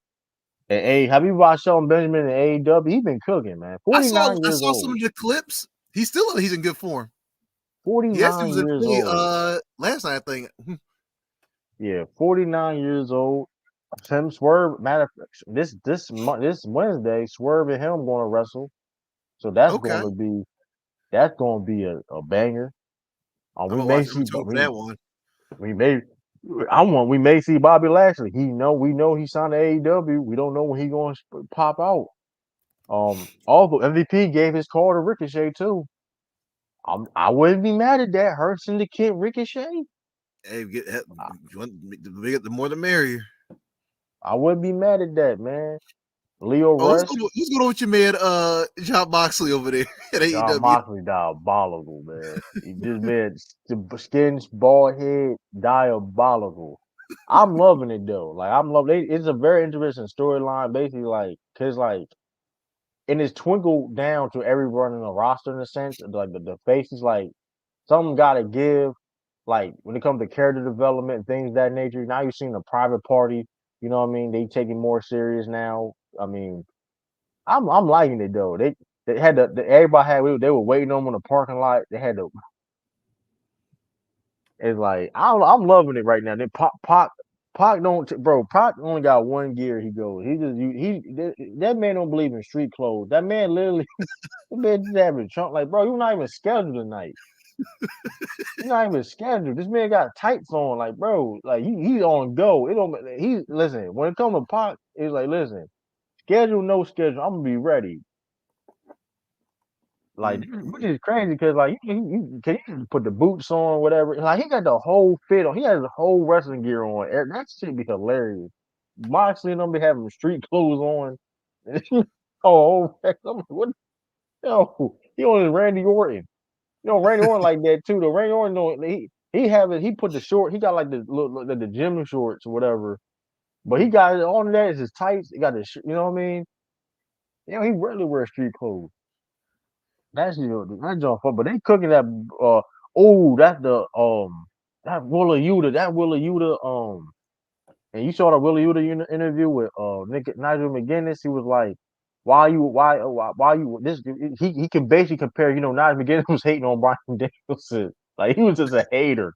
and A. Have you watched Shelton Benjamin and AEW? He been cooking, man. 49 I years saw some old. of the clips. He's in good form. He actually 49 was in years play old. last night, I think. Yeah, 49 years old. Him Swerve. Matter of fact, this Wednesday, Swerve and him going to wrestle. So Okay. that's going to be a banger. I'm We gonna may watch the see, return for that one. we may, we may see Bobby Lashley. We know he signed to AEW. We don't know when he going to pop out. Also MVP gave his call to Ricochet too. I wouldn't be mad at that. Hurt Syndicate Ricochet. Hey, the more the merrier. I wouldn't be mad at that, man. Leo Oh, Rush. let's go to what your man John Moxley over there at John AEW. Moxley diabolical, man. He just man, skin, bald head, diabolical. I'm loving it though. Like I'm loving it. It's a very interesting storyline. Basically, like, cause like, and it's twinkled down to everyone in the roster in a sense. Like the faces, like something got to give. Like when it comes to character development and things of that nature. Now you've seen the private party. You know what I mean? They take it more serious now. I mean, I'm liking it though. They had everybody had they were waiting on them in the parking lot. They had to. It's like I'm loving it right now. Then Pac don't bro. Pac only got one gear. He goes. He just that man don't believe in street clothes. That man literally that man just having trunk like bro. You're not even scheduled tonight. You're not even scheduled. This man got tights on. Like bro. Like he's on go. It don't. He listen. When it comes to Pac, it's like listen. Schedule no schedule. I'm gonna be ready. Like, which is crazy because like you can you put the boots on, whatever. Like he got the whole fit on. He has the whole wrestling gear on. That should be hilarious. Moxley and them be having street clothes on. Oh, I'm like, what? No, he on his Randy Orton. You know, Randy Orton like that too. Though Randy Orton, he have it. He put the short. He got like the gym shorts or whatever. But he got it on that is his tights. He got the you know what I mean. You know, he rarely wears street clothes. That's that joint fun, but they cooking that. Oh, that's the that Willa Yuta. That Willa Yuta. And you saw the Willa Yuta interview with Nigel McGuinness. He was like, why you this? He can basically compare. You know, Nigel McGuinness was hating on Brian Danielson. Like he was just a hater,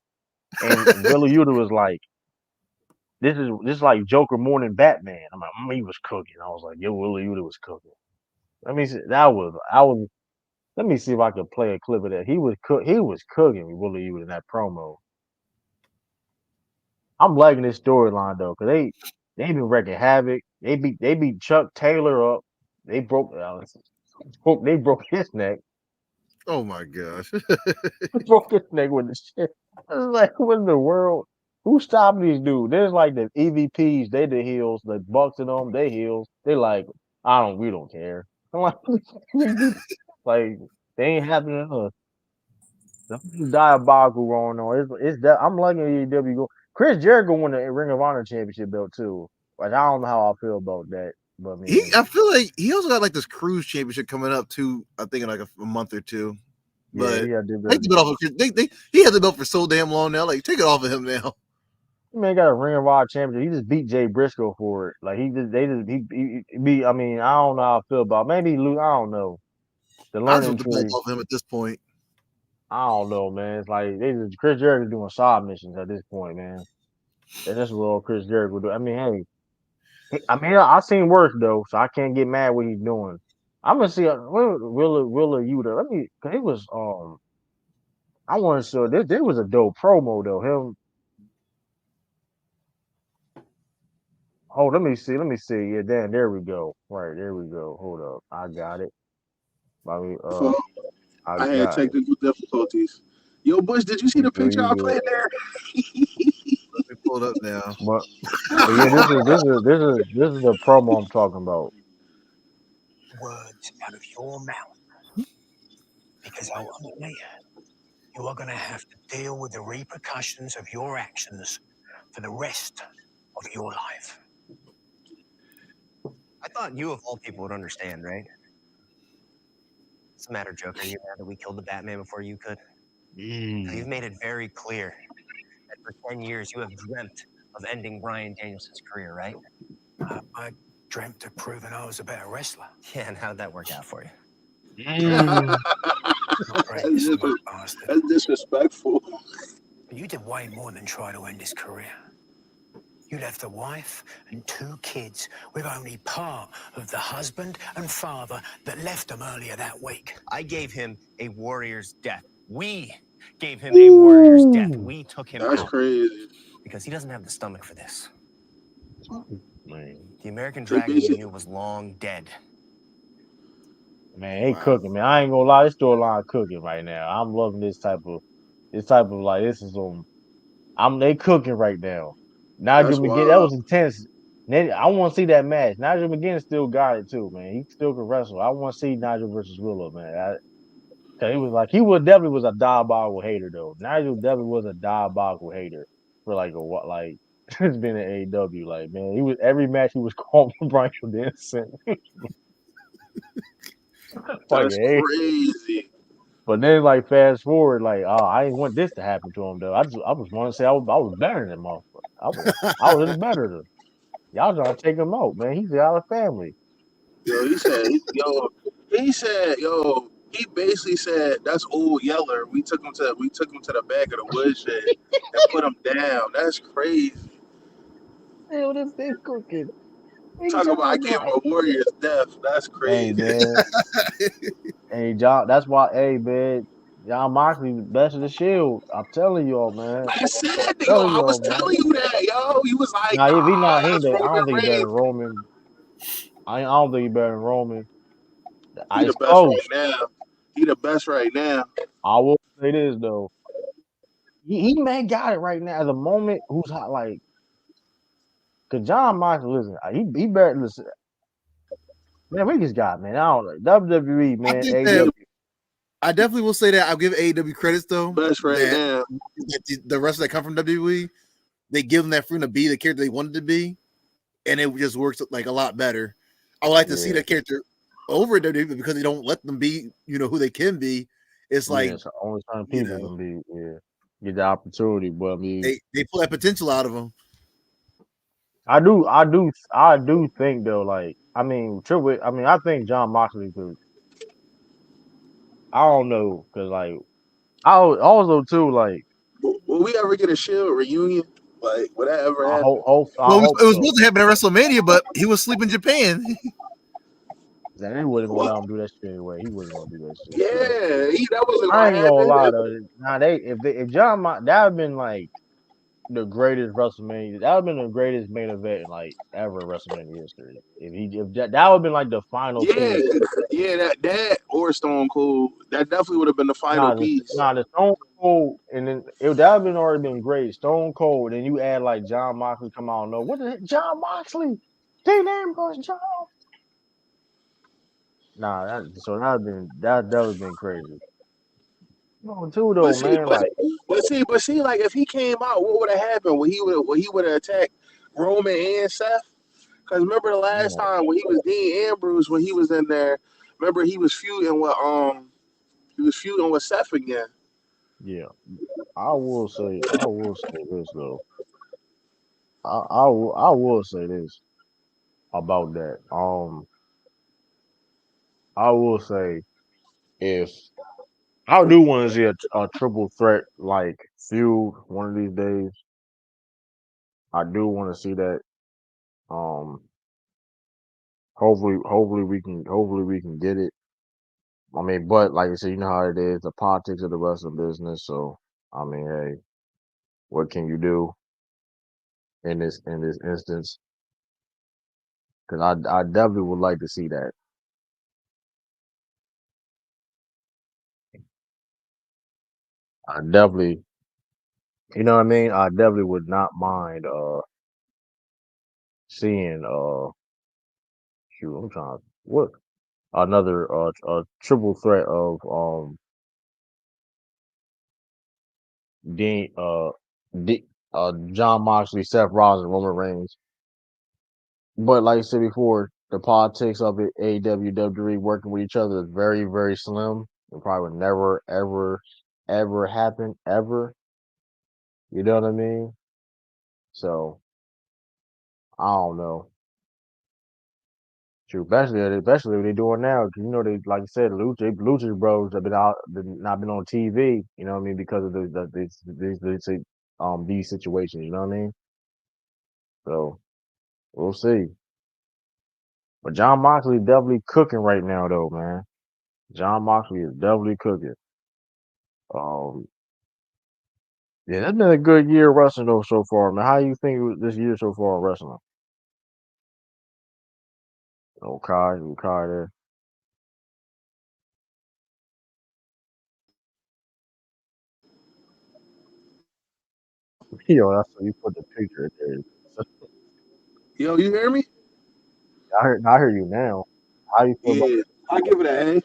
and Willa Yuta was like, this is like Joker more than Batman. I'm like, he was cooking. I was like, yo, Willa Yuta was cooking. I mean, I was. Let me see if I can play a clip of that. He was cooking with Willie Ewing in that promo. I'm liking this storyline though, because they been wrecking havoc. They beat Chuck Taylor up. They broke his neck. Oh my gosh. Broke his neck with the shit. I was like, what in the world? Who stopping these dudes? There's like the EVPs, they the heels, the Bucks and them, they heels. They like, we don't care. I'm like, like they ain't happening to us. Something diabolical going on. It's that I'm liking AEW go. Chris Jericho won the Ring of Honor championship belt too. Like I don't know how I feel about that, but I mean, I feel like he also got like this cruise championship coming up too. I think in like a month or two. yeah, But he got to take the belt off. He had the belt for so damn long now. Like take it off of him now. man got a Ring of Honor championship. He just beat Jay Briscoe for it. Like he just they just he beat. I mean, I don't know how I feel about. Maybe he lose. I don't know. The I just learning want the belt tree. off him at this point. I don't know, man. It's like Chris Jericho doing side missions at this point, man. And that's what all Chris Jericho do. I mean, I seen worse though, so I can't get mad what he's doing. I'm gonna see Willa Yuta. Let me, cause it was I want to show this. This was a dope promo though. Him. Oh, let me see. Let me see. Yeah, there we go. Right there we go. Hold up, I got it. I mean, So I I had got it. technical difficulties. Yo, Bush, did you see You the good? picture You I good? put there? Let me pull it up now. But yeah, this is the promo I'm talking about. Words out of your mouth, because ultimately you are going to have to deal with the repercussions of your actions for the rest of your life. I thought you, of all people, would understand, right? What's the matter, Joker? Are you mad that we killed the Batman before you could? You've made it very clear that for 10 years you have dreamt of ending Bryan Danielson's career, right? I dreamt of proving I was a better wrestler. Yeah, and how'd that work out for you? Mm. Not great, you smug bastard. That's disrespectful. But you did way more than try to end his career. You left a wife and 2 kids with only part of the husband and father that left him earlier that week. I gave him a warrior's death. We gave him a warrior's death. Ooh. We took him That's out crazy. because he doesn't have the stomach for this. Man, The American They Dragon you basically, knew was long dead. man, they cooking, man. I ain't gonna lie, this storyline cooking right now. I'm loving this type of like this is they cooking right now. Nigel that's McGinn, that wild. was intense. I want to see that match. Nigel McGinn still got it too, man. He still can wrestle. I want to see Nigel versus Willow, man. Cause he was like definitely was a diabolical hater though. Nigel definitely was a diabolical hater for like a what like it's been in AEW. Like man, he was every match he was calling for Bryan Danielson. That's Fucking hate. crazy. But then like fast forward, like oh I didn't want this to happen to him though. I was want to say I was better than motherfucker. I was in the better than y'all trying to take him out, man. He's out of family. Yo, he said, yo, he basically said that's old Yeller. We took him to the back of the woodshed and put him down. That's crazy. Hell, this thing cooking. Hey Talk about I John, gave him a warrior's death. That's hey crazy. man, hey John. That's why, hey man, John Moxley best of the Shield. I'm telling y'all, man. I said, yo, Telling I y'all, was man. telling you that, yo. He was like, Now if he nah, not, he ain't. that's I Roman don't think he better than Reigns. Roman. I don't think he better than Roman. He the It's best right close. now. He the best right now. I will say this though. He may got it right now. At the moment, who's hot? Like, cause John Moxley, listen, he better listen. Man, we just got man. I don't know WWE I man. think He that the AEW. I definitely will say that I'll give AEW credits though best right that, now. the wrestlers that come from WWE, they give them that freedom to be the character they wanted to be, and it just works like a lot better. I would like to see Yeah, that character over at WWE because they don't let them be, who they can be. It's like, yeah. So only certain you people know, can be get the opportunity. But I mean, they pull that potential out of them. I do think though. Like, I mean, Triple. I mean, I think John Moxley could. I don't know, cause like also too like Will we ever get a Shield reunion? Like, would that ever happen? I Well, hope it was so. supposed to happen at WrestleMania, but he was asleep in Japan. Then they wasn't gonna Well, let him do that shit anyway. He wasn't gonna do that shit. So yeah, that wasn't I gonna ain't gonna happen. lie though. Now if John that would been like the greatest WrestleMania. That would have been the greatest main event in like ever WrestleMania history. If that would have been like the final Yeah, piece. yeah, that or Stone Cold, that definitely would have been the final piece. The Stone Cold, and then that would have been already been great. Stone Cold, and then you add like John Moxley come out. No, what the heck? John Moxley, Dean Ambrose, John. That would have been crazy. No, too But though, see, man. but Like but see, like if he came out, what would have happened? Would have attacked Roman and Seth? Because remember the last no, time when he was Dean Ambrose when he was in there. Remember he was feuding with Seth again. yeah. I will say this though. I will say this about that. I will say if I do want to see a triple threat like feud one of these days. I do want to see that. Um, hopefully we can get it. I mean, but like I said, you know how it is, the politics of the wrestling business. So I mean, hey, what can you do in this instance? Because I definitely would like to see that. I definitely, you know what I mean. I definitely would not mind seeing shoot, I'm trying to what another triple threat of Dean D, John Moxley, Seth Rollins, and Roman Reigns. But like I said before, the politics of it, AEW, WWE working with each other is very, very slim. It probably would never, ever, ever happen, ever. You know what I mean? So I don't know. True, especially what they're doing now. 'Cause, you know, they like I said, Lucha Bros have been out, not been on TV. You know what I mean? Because of these situations. You know what I mean? So we'll see. But John Moxley definitely cooking right now, though, man. John Moxley is definitely cooking. Um, yeah, that's been a good year of wrestling though so far, man. How you think this year so far in wrestling? Okay there. Yo, that's what you put the picture there. Yo, you hear me? I hear you now. How you feel about? Yeah, I give it an A.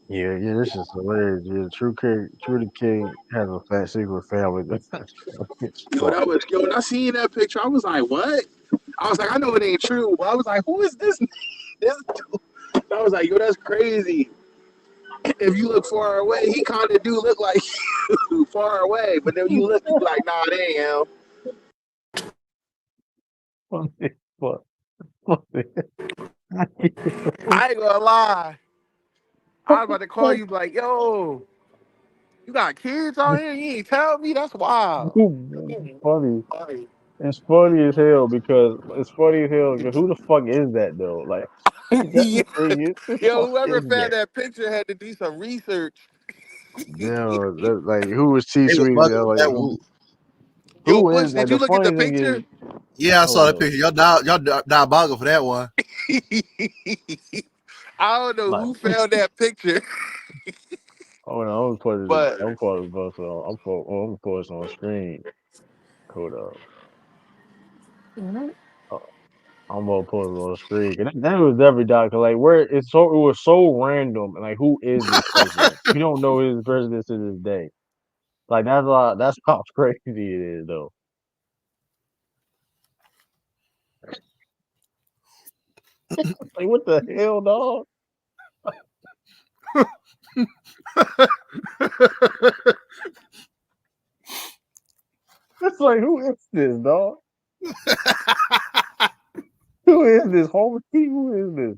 Yeah, this is hilarious. Yeah, True the King has a fat secret family. Yo, that was yo. When I seen that picture, I was like, what? I was like, I know it ain't true. But I was like, who is this? This dude? I was like, yo, that's crazy. If you look far away, he kind of do look like you far away. But then you look, you be like, nah, it ain't him. But I ain't gonna lie. I was about to call you like, yo, you got kids out here? You ain't tell me? That's wild. funny. It's funny as hell because it's funny as hell because who the fuck is that though? Like that's the Yeah. thing is who the Yo, fuck whoever is found that? that picture had to do some research. Damn, like who was T They was Sweet? bugging with Like that one. Yo, who is Bush, like did you the look at the funny thing is picture? Yeah, I saw hold that up. picture. Y'all diabolical for that one. I don't know Like who found that picture, hold on, I'm put it but I'm put it both on I'm put this on screen. Hold up. Uh, I'm gonna put it on the screen. And that was every doctor. Like where it was so random. And like who is this person? You don't know who this person is to this day. Like that's how crazy it is though. Like what the hell, dog? It's like who is this, dog? Who is this homie? Who is this?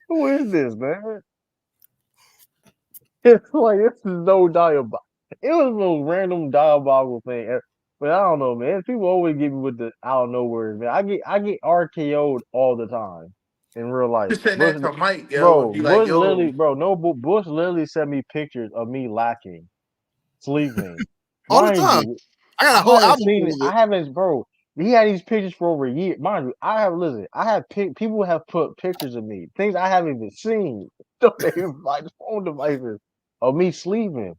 Who is this, man? It's like this is no diabolical. It was no random diabolical thing. But I don't know, man. People always get me with the out of nowhere, man. I get RKO'd all the time in real life. just send Bush, that to Mike, yo, and bro, be like, Bush yo, literally, bro, no, Bush literally sent me pictures of me lacking, sleeping. All the Mind time. you, I got a I whole haven't album seen full it. of it. I haven't, bro. He had these pictures for over a year. Mind you, I have listen. I have people have put pictures of me, things I haven't even seen. Don't even my phone devices of me sleeping,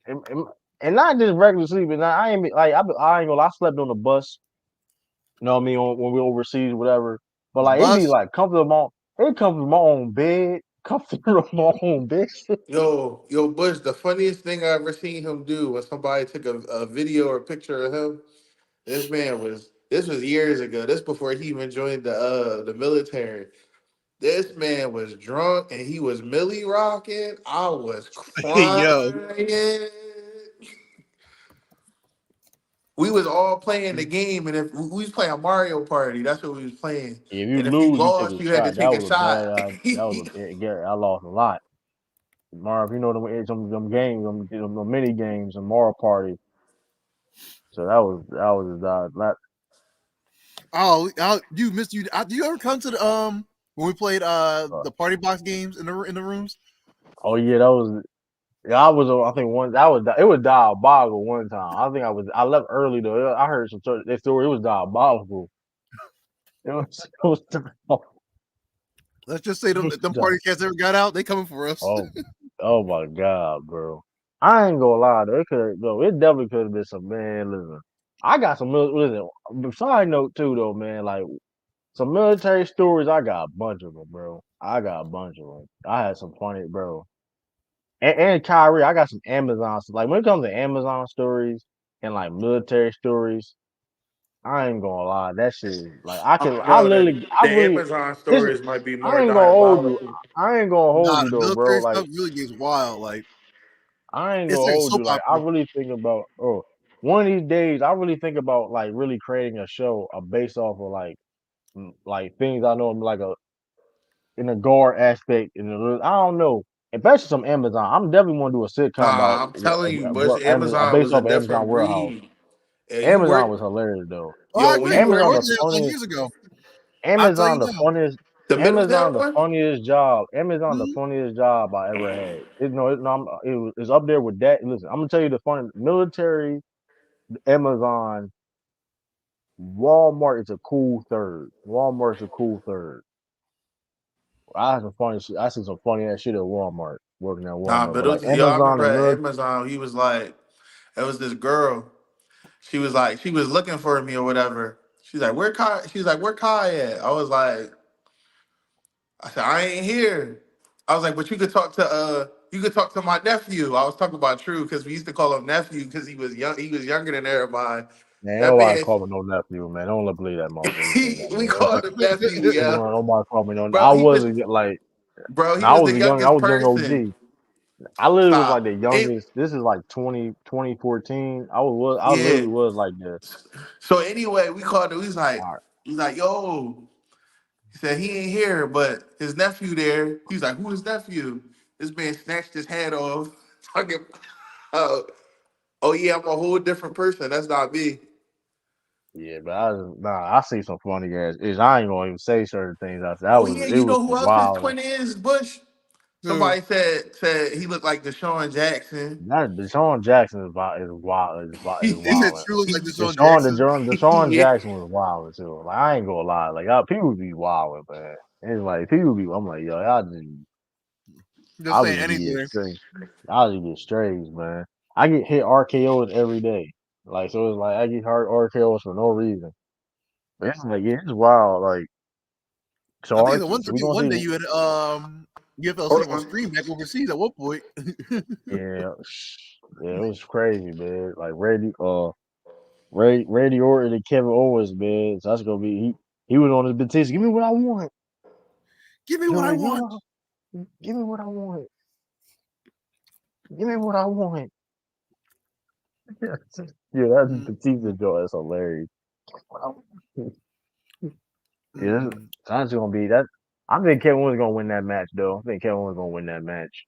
and, and, and not just regular sleeping. Now, I ain't like I ain't gonna. I slept on the bus. You know what I mean? When we overseas, whatever. But The like it be bus. like comfortable. It comes from my own bed, comfortable from my own bed. yo, Bush. The funniest thing I ever seen him do when somebody took a video or picture of him. This man was. This was years ago. This before he even joined the military. This man was drunk and he was Millie rocking. I was Yo. crying. We was all playing the game, and if we was playing Mario Party, that's what we was playing. If you And if you lose, you take lost, a you had to shot. That take a was a shot. Gary. I lost a lot. Marv, you know them games, them mini games, and Mario Party. So that was You missed you. Do you ever come to the when we played uh, the party box games in the rooms? oh yeah, that was yeah. I think one that was it was diabolical one time. I left early though. I heard some sort of that story. It was diabolical. It was Let's just say them party di- cats ever got out. They coming for us. oh Oh my god, bro. I ain't gonna lie though. It definitely could have been some man. Listen, I got some listen. Side note too though, man. Like some military stories. I got a bunch of them, bro. I got a bunch of them. I had some funny, bro. And Kyrie, I got some Amazon. Like when it comes to Amazon stories and like military stories, I ain't gonna lie. That shit, like I Bro, literally, I the really. Amazon This, stories might be I more ain't gonna hold you. diabolical. I ain't gonna hold Nah, you the though, bro. military Like stuff really gets wild. Like I ain't gonna it's like a hold soap you. Like I opera. really think about one of these days. I really think about like really creating a show, based off of like things I know like in the guard aspect. I don't know. Especially some Amazon. I'm definitely gonna do a sitcom about Nah, I'm telling you, Bush, Amazon Amazon based was a off of Amazon different Warehouse. breed. And you Amazon work, was hilarious though. Oh, I yo, when agree. you I work Amazon worked the there like funniest. years ago. I'll tell you Amazon the now. funniest. the military Amazon the one, funniest job. Amazon the Mhm. funniest job I ever had. It's up there with that. Listen, I'm gonna tell you the fun military. Amazon, Walmart is a cool third. Walmart's a cool third. I had some funny shit. I see some funny ass shit at Walmart, working at nah, Walmart. but But it like was, yo, I Amazon remember and at military, Amazon, he was like, it was this girl. She was like, she was looking for me or whatever. She's like, where Kai? She's like, where Kai at? I was like, I said, I ain't here. I was like, but you could talk to my nephew. I was talking about True because we used to call him nephew because he was young. He was younger than everybody. man, ain't That nobody man, call me no nephew, man. Don't let believe that motherfucker say that, we man. called him nephew, yeah, Nobody call me no. bro. I wasn't like, Bro, no, he was the I youngest was young person. OG. I literally was like Stop. the youngest. This is like 2014. I Yeah. literally was like the. So anyway, we called him. All right. He's like, yo. He said he ain't here, but his nephew there. He's like, who his nephew? This man snatched his head off. Talking, uh, oh yeah, I'm a whole different person. That's not me. Yeah, but I see some funny ass. I ain't gonna even say certain things. I said that Oh was yeah, it you was know who some else his wild. twin is? Bush. Who? Somebody said he looked like Deshaun Jackson. That Deshaun Jackson is wild is They said wild. True looks like Deshaun Jackson. Deshaun Yeah. Jackson was wild too. Like I ain't gonna lie. Like people be wild, man. It's like people be. I'm like yo, Just I saying just be anything. straight. I just get strays, man. I get hit RKOs every day. Like so, it's like I get hard RKOs for no reason. But it's like yeah, it's wild. Like so, I think the one we thing gonna one day see. you had UFLC Hold on on. stream back overseas at one point. Yeah, yeah, it was crazy, man. Like Randy Orton and Kevin Owens, man. So that's gonna be he was on his petition. Give me what I want. Give me what I Joey, want. give me what I want. Give me what I want. Yeah, that's Mm, Batista joint. That's hilarious. Yeah, mm. that's gonna be that. I think Kevin Owens gonna win that match, though. I think Kevin Owens gonna win that match.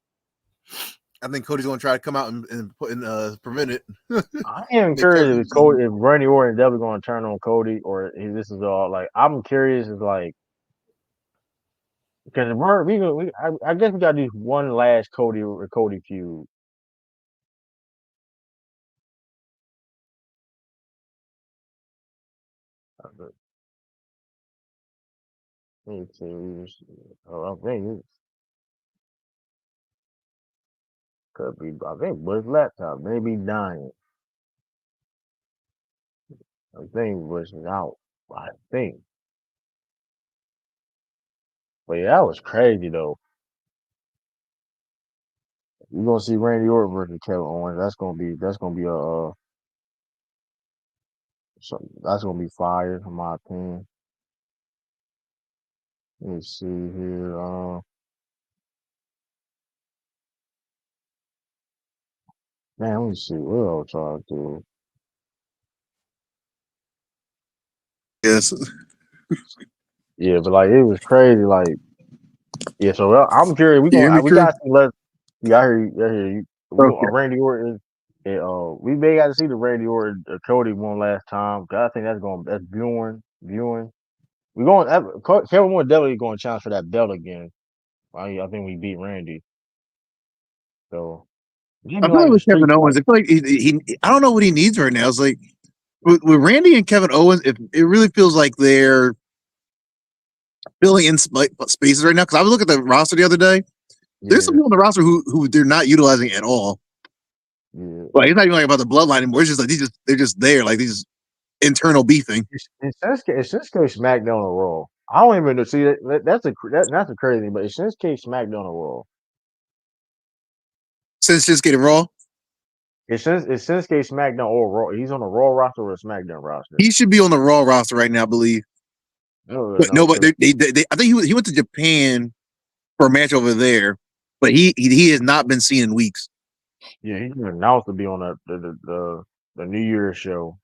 I think Cody's gonna try to come out and put in prevent it. I am Make curious Kevin if Cody, if Randy Orton definitely gonna turn on Cody, or if this is all like. I'm curious, is like because I guess we gotta do one last Cody feud. Let me see. I think it could be. I think Bush laptop may be dying. I think Bush is out. I think. But yeah, that was crazy though. You're gonna see Randy Orton versus Kevin Owens. That's gonna be a that's gonna be fire in my opinion. Let me see here. Man, let me see what else I do. Yes. Yeah, but like it was crazy. Like yeah, so I'm curious. You hear me, We True? gotta see. Yeah, I hear you. We gonna Okay. Randy Orton. And, we may got to see the Randy Orton Cody one last time. 'Cause I think that's viewing. We going Kevin Moore definitely going to challenge for that belt again. I think we beat Randy. So I maybe feel like like a with Kevin street Owens, fight. I feel like I don't know what he needs right now. It's like with Randy and Kevin Owens, it really feels like they're filling in spaces right now. Because I was looking at the roster the other day, There's some Yeah, people on the roster who they're not utilizing at all. yeah. Like it's not even like about the bloodline anymore. It's just like they're just there, like these internal beefing. It's Shinsuke SmackDown or Raw. I don't even know. See, that's a crazy thing, but it's Shinsuke SmackDown or Raw. Since just getting Raw, It's Shinsuke SmackDown or Raw. He's on a Raw roster or a SmackDown roster. he should be on the Raw roster right now, I believe. I don't really But know. no, but they I think he went to Japan for a match over there, but he has not been seen in weeks. Yeah, he's been announced to be on the New Year's show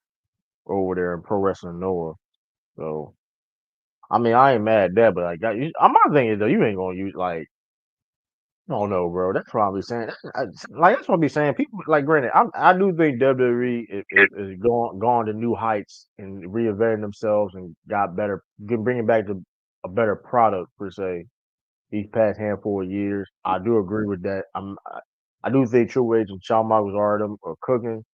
over there in Pro Wrestling Noah. So I mean, I ain't mad at that, but like, my thing is though, you ain't gonna use like, I don't know, bro. That's what I'll be saying. That's what I'll be saying. People like, granted, I do think WWE is gone to new heights and reinventing themselves and got better, bringing back to a better product per se. These past handful of years, I do agree with that. I do think Triple H and Shawn Michaels are cooking,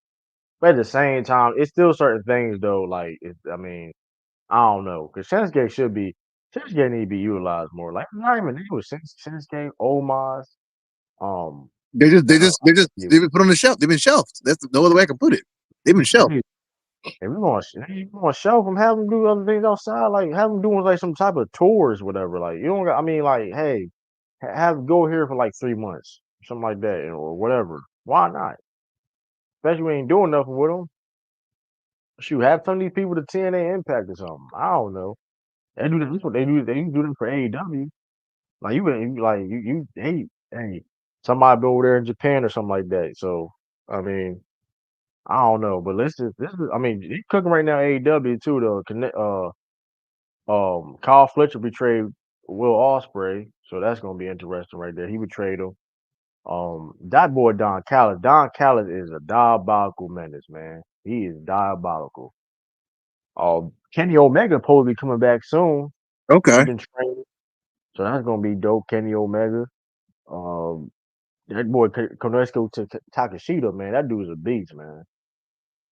but at the same time, it's still certain things though. Like, I mean, I don't know, because Shinsuke need to be utilized more. Like, not even they was Shinsuke, Omos, um, They've been put on the shelf. They've been shelved. That's no other way I can put it. They've been shelved. if we want to shelf them, have them do other things outside, like have them doing like some type of tours, whatever. Like you don't, I mean, like, hey, have go here for like 3 months, something like that, or whatever. Why not? Especially we ain't doing nothing with them. Shoot, have some of these people to TNA Impact or something. I don't know. They do this. That's what they do. They do them for AEW. Like hey, somebody be over there in Japan or something like that. So I mean, I don't know, but this is. I mean, he's cooking right now AEW too though. Kyle Fletcher betrayed Will Ospreay, so that's gonna be interesting right there. He betrayed him. That boy Don Callis. Don Callis is a diabolical menace, man. He is diabolical. Kenny Omega supposed to be coming back soon. He's Okay. been training, so that's gonna be dope. Kenny Omega. Um, that boy Konosuke Takashita, man, that dude's a beast, man.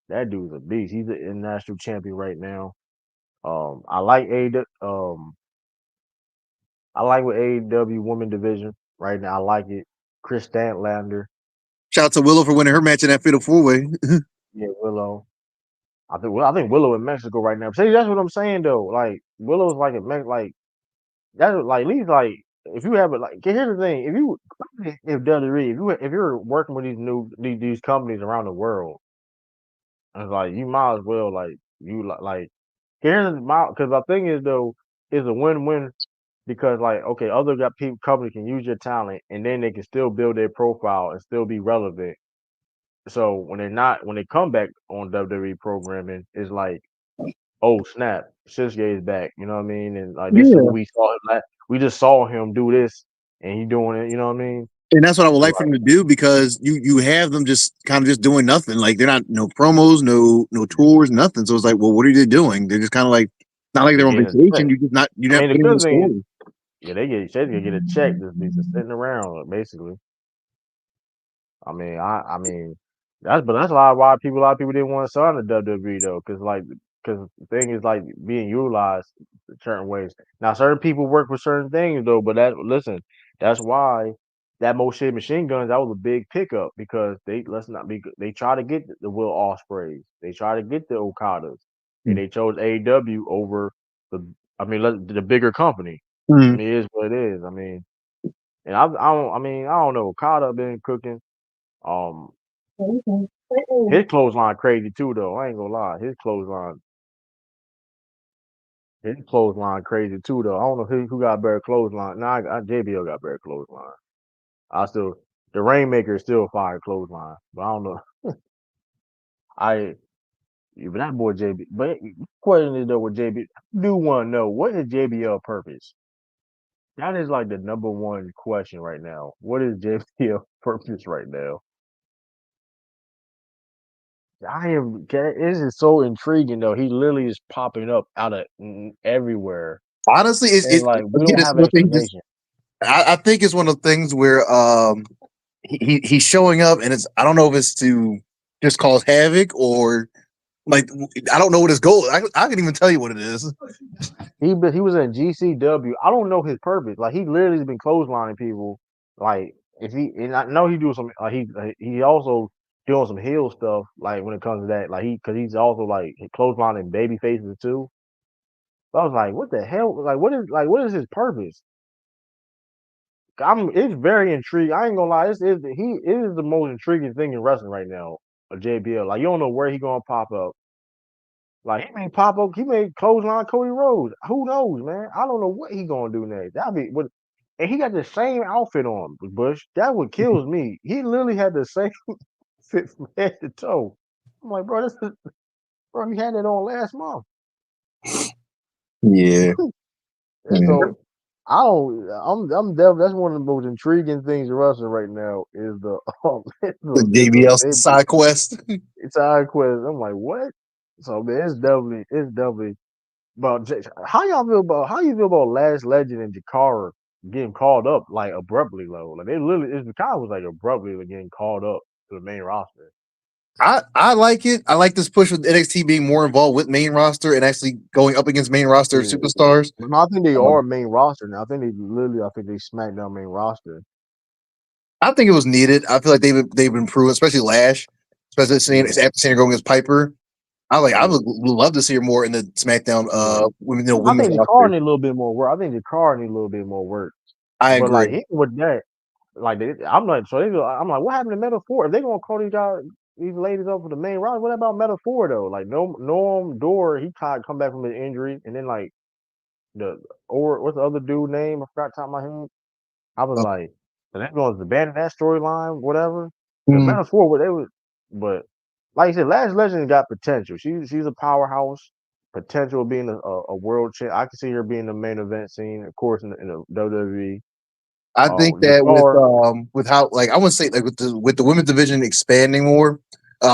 That dude's a beast. He's an international champion right now. I like I like with AEW women division right now. I like it. Chris Statlander, Shout out to Willow for winning her match in that Fatal 4-Way. yeah, Willow. I think Willow in Mexico right now. See, that's what I'm saying though. Like Willow's like a like that's like at least like if you have it like here's the thing if WWE if you're working with these companies around the world, it's like you might as well like you like here's my because the thing is though is a win-win because like okay other companies can use your talent and then they can still build their profile and still be relevant. So when they come back on WWE programming, it's like oh snap, Shinsuke is back. You know what I mean? And like this is what Yeah. we saw him we just saw him do this and he doing it, you know what I mean? And that's what I would So like for them to do because you have them just kind of just doing nothing. Like they're not no promos, no tours, nothing. So it's like, well, what are they doing? They're just kind of like not like they they're on getting a check. vacation. You're I not mean the putting in the good thing is story. yeah, they get a check just sitting around basically. I mean that's a lot of people didn't want to sign the WWE though, because the thing is like being utilized certain ways. Now certain people work for certain things though, but that's why that Machine Guns that was a big pickup because they try to get the Will Ospreays, they try to get the Okadas, and they chose AEW over the bigger company. I Mm-hmm. mean, it is what it is. I mean, and I don't know. Okada been cooking. Um, his clothesline crazy too, though. I ain't gonna lie. His clothesline crazy too, though. I don't know who got better clothesline. Nah, JBL got better clothesline. The Rainmaker is still fire clothesline, but I don't know. I but that boy JB. But the question is though with JB, I do want to know what is JBL purpose? That is like the number one question right now. What is JBL purpose right now? This is so intriguing though. He literally is popping up out of everywhere, Honestly, and like we again, don't it's have one thing. explanation. I think it's one of the things where he's showing up, and it's I don't know if it's to just cause havoc or like I don't know what his goal. I can even tell you what it is. He was in GCW. I don't know his purpose. Like he literally has been clotheslining people like if he and I know he do some he also doing some heel stuff like when it comes to that like because he's also like clotheslining baby faces too. So I was like, what the hell? What is his purpose? It's very intriguing. I ain't gonna lie, it is the most intriguing thing in wrestling right now. A JBL, like you don't know where he gonna pop up. Like he may pop up, he may clothesline Cody Rhodes. Who knows, man? I don't know what he gonna do next. That'd be what. And he got the same outfit on, Bush. That what kills me. He literally had the same fit from head to toe. I'm like, bro, he had it on last month. Yeah. And so I'm definitely that's one of the most intriguing things in wrestling right now is The JBL side quest. it's side quest. I'm like, what? So man, it's definitely. But how you feel about Last Legend and Jakara getting called up like abruptly though? Like they literally, it kind of was like abruptly getting called up to the main roster. I like it. I like this push with NXT being more involved with main roster and actually going up against main roster superstars. But I think they are main roster now. I think they SmackDown main roster. I think it was needed. I feel like they've improved, especially Lash, especially seeing her going against Piper. I would love to see her more in the SmackDown women's I think roster. Jakara need a little bit more work. I think Jakara need a little bit more work. I agree. But like even with that, I'm like, what happened to Metaphor? If they gonna call these ladies up for the main roster, what about Metaphor though? Like Norm Door, he tried to come back from his injury, and then like what's the other dude name? I forgot top of my head. I was like, so they're going to abandon that storyline, whatever. The Metaphor, what they was, but like you said, Last Legend got potential. She's a powerhouse. Potential of being a world champ. I can see her being the main event scene, of course, in the WWE. I think that with how I want to say like with the women's division expanding more,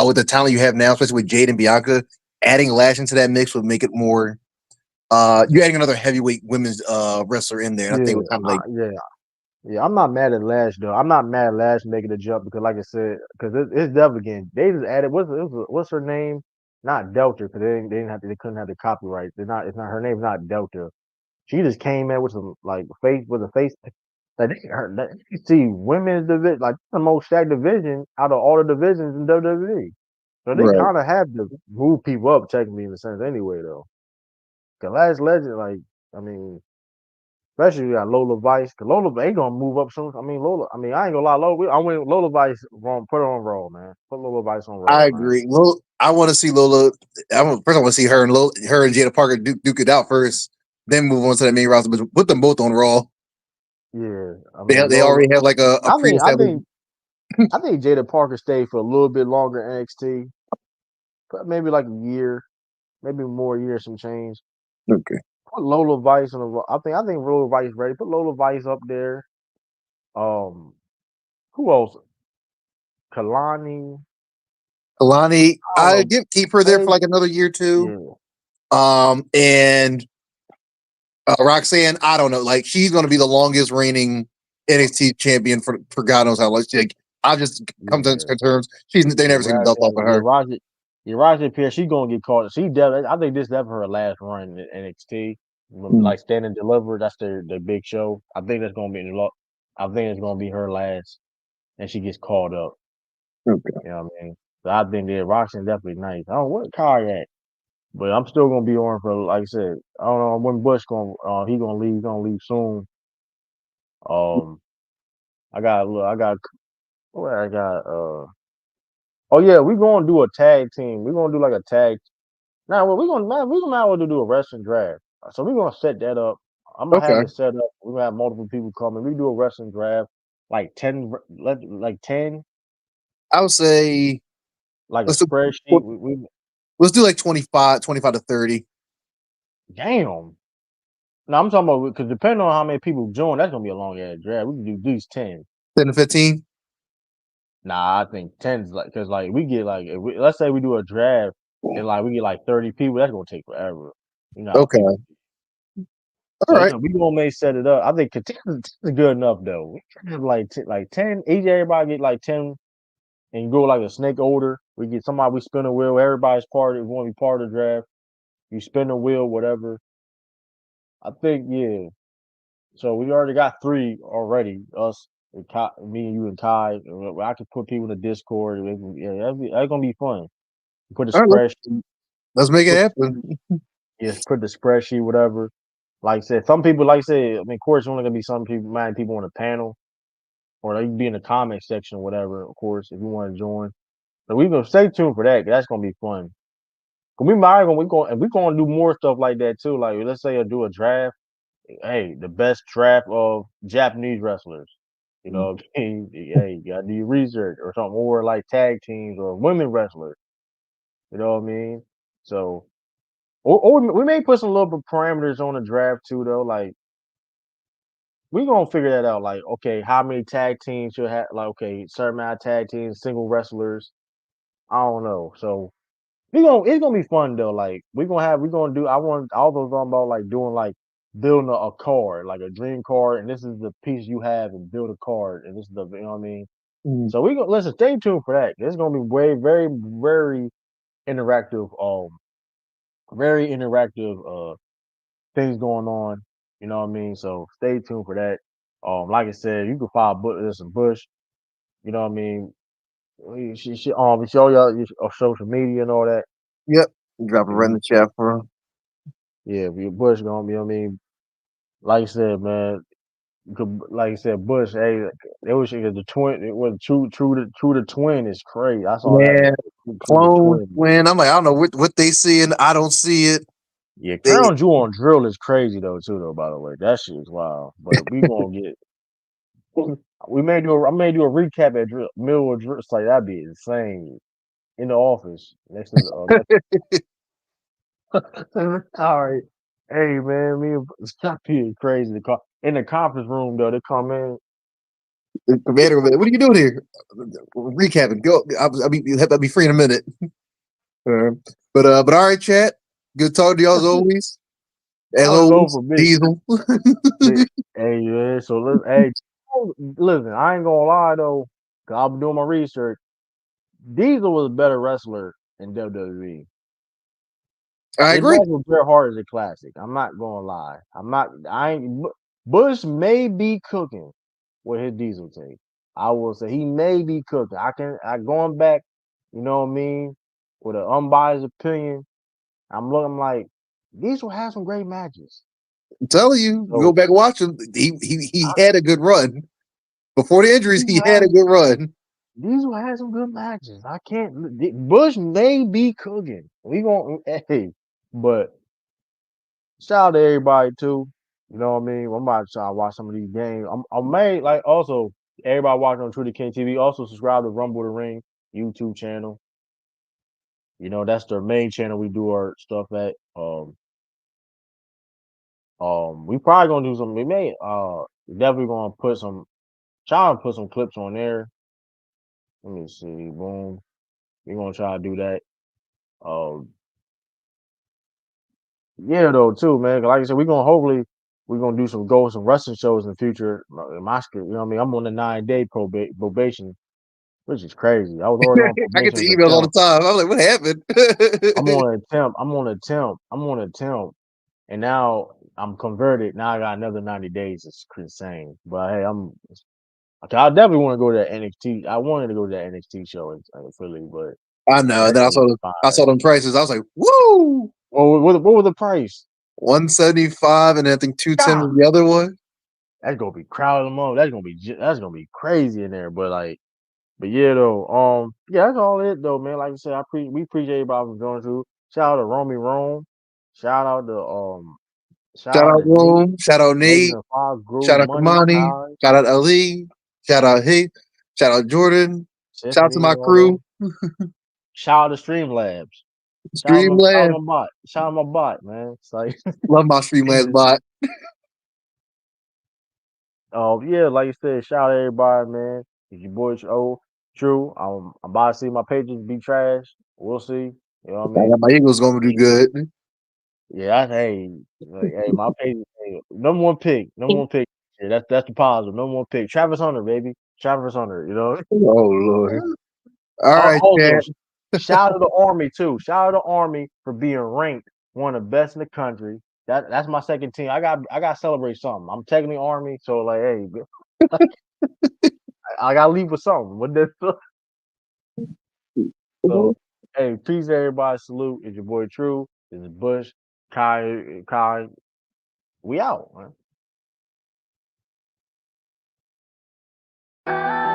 with the talent you have now, especially with Jade and Bianca, adding Lash into that mix would make it more. You're adding another heavyweight women's wrestler in there. And I think it was kind of like yeah. I'm not mad at Lash though. I'm not mad at Lash making the jump because, like I said, because it's definitely again. They just added what's her name? Not Delta because they couldn't have the copyright. It's not her name's not Delta. She just came in with some like a face. Like you see women's division, like the most stacked division out of all the divisions in WWE. So they kind of have to move people up technically in a sense anyway though. Cause Last Legend, like I mean, especially you got Lola Vice. Cause Lola ain't gonna move up soon. I mean I ain't gonna lie, I went Lola Vice wrong. Put her on Raw, man. Put Lola Vice on Raw. I agree. Lola, I want to see Lola. First, I want to see her and Jada Parker duke it out first, then move on to the main roster. But put them both on Raw. Yeah, I mean, they already have like a I think Jada Parker stayed for a little bit longer in NXT, but maybe like a year, maybe more years some change. Okay. Put Lola Vice on the. I think Lola Vice ready. Put Lola Vice up there. Who else? Kalani. I keep her there for like another year or two. Yeah. And Roxanne, I don't know. Like she's going to be the longest reigning NXT champion for God knows how long. Like I just come to terms. They never seen the belt off of her. Raja Pierce, she's gonna get caught. I think this definitely her last run in NXT. Like Stand and Deliver, that's their big show. I think that's gonna be her last, and she gets called up. Okay. You know what I mean? So I think that Roxanne definitely nice. I don't know what car at, but I'm still gonna be on for like I said. I don't know when Bush gonna he gonna leave. He's gonna leave soon. I got where I got oh yeah, we're gonna do a tag team. We're gonna do like a tag. Now we're gonna do a wrestling draft. So we're gonna set that up. I'm gonna have it set up. We're gonna have multiple people coming. We do a wrestling draft, like 10. I would say like a spreadsheet. Let's do like 25 to 30. Damn. No, I'm talking about because depending on how many people join, that's gonna be a long ass draft. We can do these 10. 10 to 15. Nah, I think 10's like because like we get like let's say we do a draft and like we get like 30 people. That's gonna take forever. You know. Okay. All right. We gonna set it up. I think 10 is good enough though. We can have like 10. Each everybody get like 10, and you go like a snake order. We get somebody. We spin a wheel. Everybody's part. Want to be part of the draft. You spin the wheel, whatever. I think yeah. So we already got 3 already. Us Me and you and Kai. I could put people in the Discord. Yeah, that's gonna be fun. Put a All right, spreadsheet. let's make it Put happen. Yes, put the spreadsheet, whatever. Like I said, some people, like I said, I mean, of course, there's only gonna be some people, mad people on the panel, or they can be in the comment section, or whatever. Of course, if you want to join, but we gonna stay tuned for that. 'Cause that's gonna be fun. 'Cause we gonna do more stuff like that too. Like let's say I do a draft. Hey, the best draft of Japanese wrestlers. You know, what I mean? Hey, you gotta do your research or something, or like tag teams or women wrestlers. You know what I mean? So, or we may put some little parameters on the draft too, though. Like we gonna figure that out. Like, okay, how many tag teams should have? Like, okay, certain amount of tag teams, single wrestlers. I don't know. So it's gonna be fun though. Like we gonna do. I want all those on about like doing like building a card, like a dream card, and this is the piece you have, and build a card, and this is the you know what I mean. Mhm. So we gonna listen. Stay tuned for that. It's gonna be very very interactive. Very interactive. Things going on. You know what I mean? So stay tuned for that. Like I said, you can follow listen Bush. You know what I mean? We show y'all your social media and all that. Yep, drop it right in Mhm. the chat for him. Yeah, Bush gonna be. I mean, like I said, man. Like I said, Bush. Hey, it was the twin. It was true. The twin is crazy. I saw that. Yeah, True the clone twin. twin. I'm like, I don't know what they seeing. I don't see it. Yeah, They Crown Jewel on drill is crazy though too. Though by the way, that shit is wild. But we gonna get. We may do. I may do a recap at drill, middle of drill. It's like that'd be insane in the office next to the. All right. Hey man, me and stop being crazy. In the conference room though, they come in. the commander, what are you doing here? Recapping. Go. I'll be free in a minute. Uh, but all right, chat. Good talking to y'all as always. As That was always, over big. Diesel. Big. Hey man, so listen. I ain't gonna lie though, 'cause I've been doing my research. Diesel was a better wrestler in WWE. I His agree. match with Bret Hart is a classic. I'm not gonna lie. I'm not. I ain't. Bush may be cooking with his Diesel tape. I will say he may be cooking. I going back. You know what I mean? With an unbiased opinion, I'm looking like Diesel has some great matches. I'm telling you, go So back and watch him. He I, had a good run before the injuries. Diesel He had a has good run. Diesel has some good matches. I can't. Bush may be cooking. We gonna hey, but shout out to everybody too. You know what I mean? I'm about to try to watch some of these games. I may like also everybody watching on True to King TV. Also subscribe to Rumble the Ring YouTube channel. You know that's the main channel we do our stuff at. We probably gonna do some. We may definitely gonna try and put some clips on there. Let me see. Boom. We're gonna try to do that. Um, yeah, though too, man. 'Cause like I said, we're gonna do some wrestling shows in the future. My script, you know what I mean? I'm on a 9-day probation, which is crazy. I was already on I get probation the as a emails all the temp. time. I'm like, what happened? I'm on a temp, and now I'm converted. Now I got another 90 days. It's insane. But hey, okay. I definitely want to go to that NXT. I wanted to go to that NXT show in Philly, but I know. And that's then gonna be I saw fire. them prices. I was like, woo! What was the price? 175, and I think 210 God, was the other one. that's gonna be crowding them up. That's gonna be crazy in there. But yeah, though, yeah, that's all it though, man. Like I said, we appreciate everybody for joining through. Shout out to Romy Rome. Shout out to shout Shout out out to Nate, Rome. Shout out Nate Nate. and Fox Group, Shout out Money, Kamani. Kai, Shout out Ali. Shout out Hey. Shout out Jordan. Shout out to Tiffany, my and all crew. them. Shout out to Streamlabs. Streamlabs. Shout out my bot. Shout out my bot, man. It's like Love my Streamlabs bot. oh yeah, like you said, shout out to everybody, man. It's your boy True. I'm about to see my pages be trash. We'll see. You know what I I mean? got my Eagles going to do good. Yeah, hey, my page, hey, number one pick, number one pick. Yeah, that's the positive. Number one pick, Travis Hunter, baby, Travis Hunter. You know. Oh, Lord. All right, Also, chat. shout out to the Army too. Shout out to the Army for being ranked one of the best in the country. That's my second team. I got to celebrate something. I'm technically Army, so like, hey, I gotta leave with something. What that? So, hey, peace, everybody. Salute. It's your boy True. This is Bush. Kai. We out, man.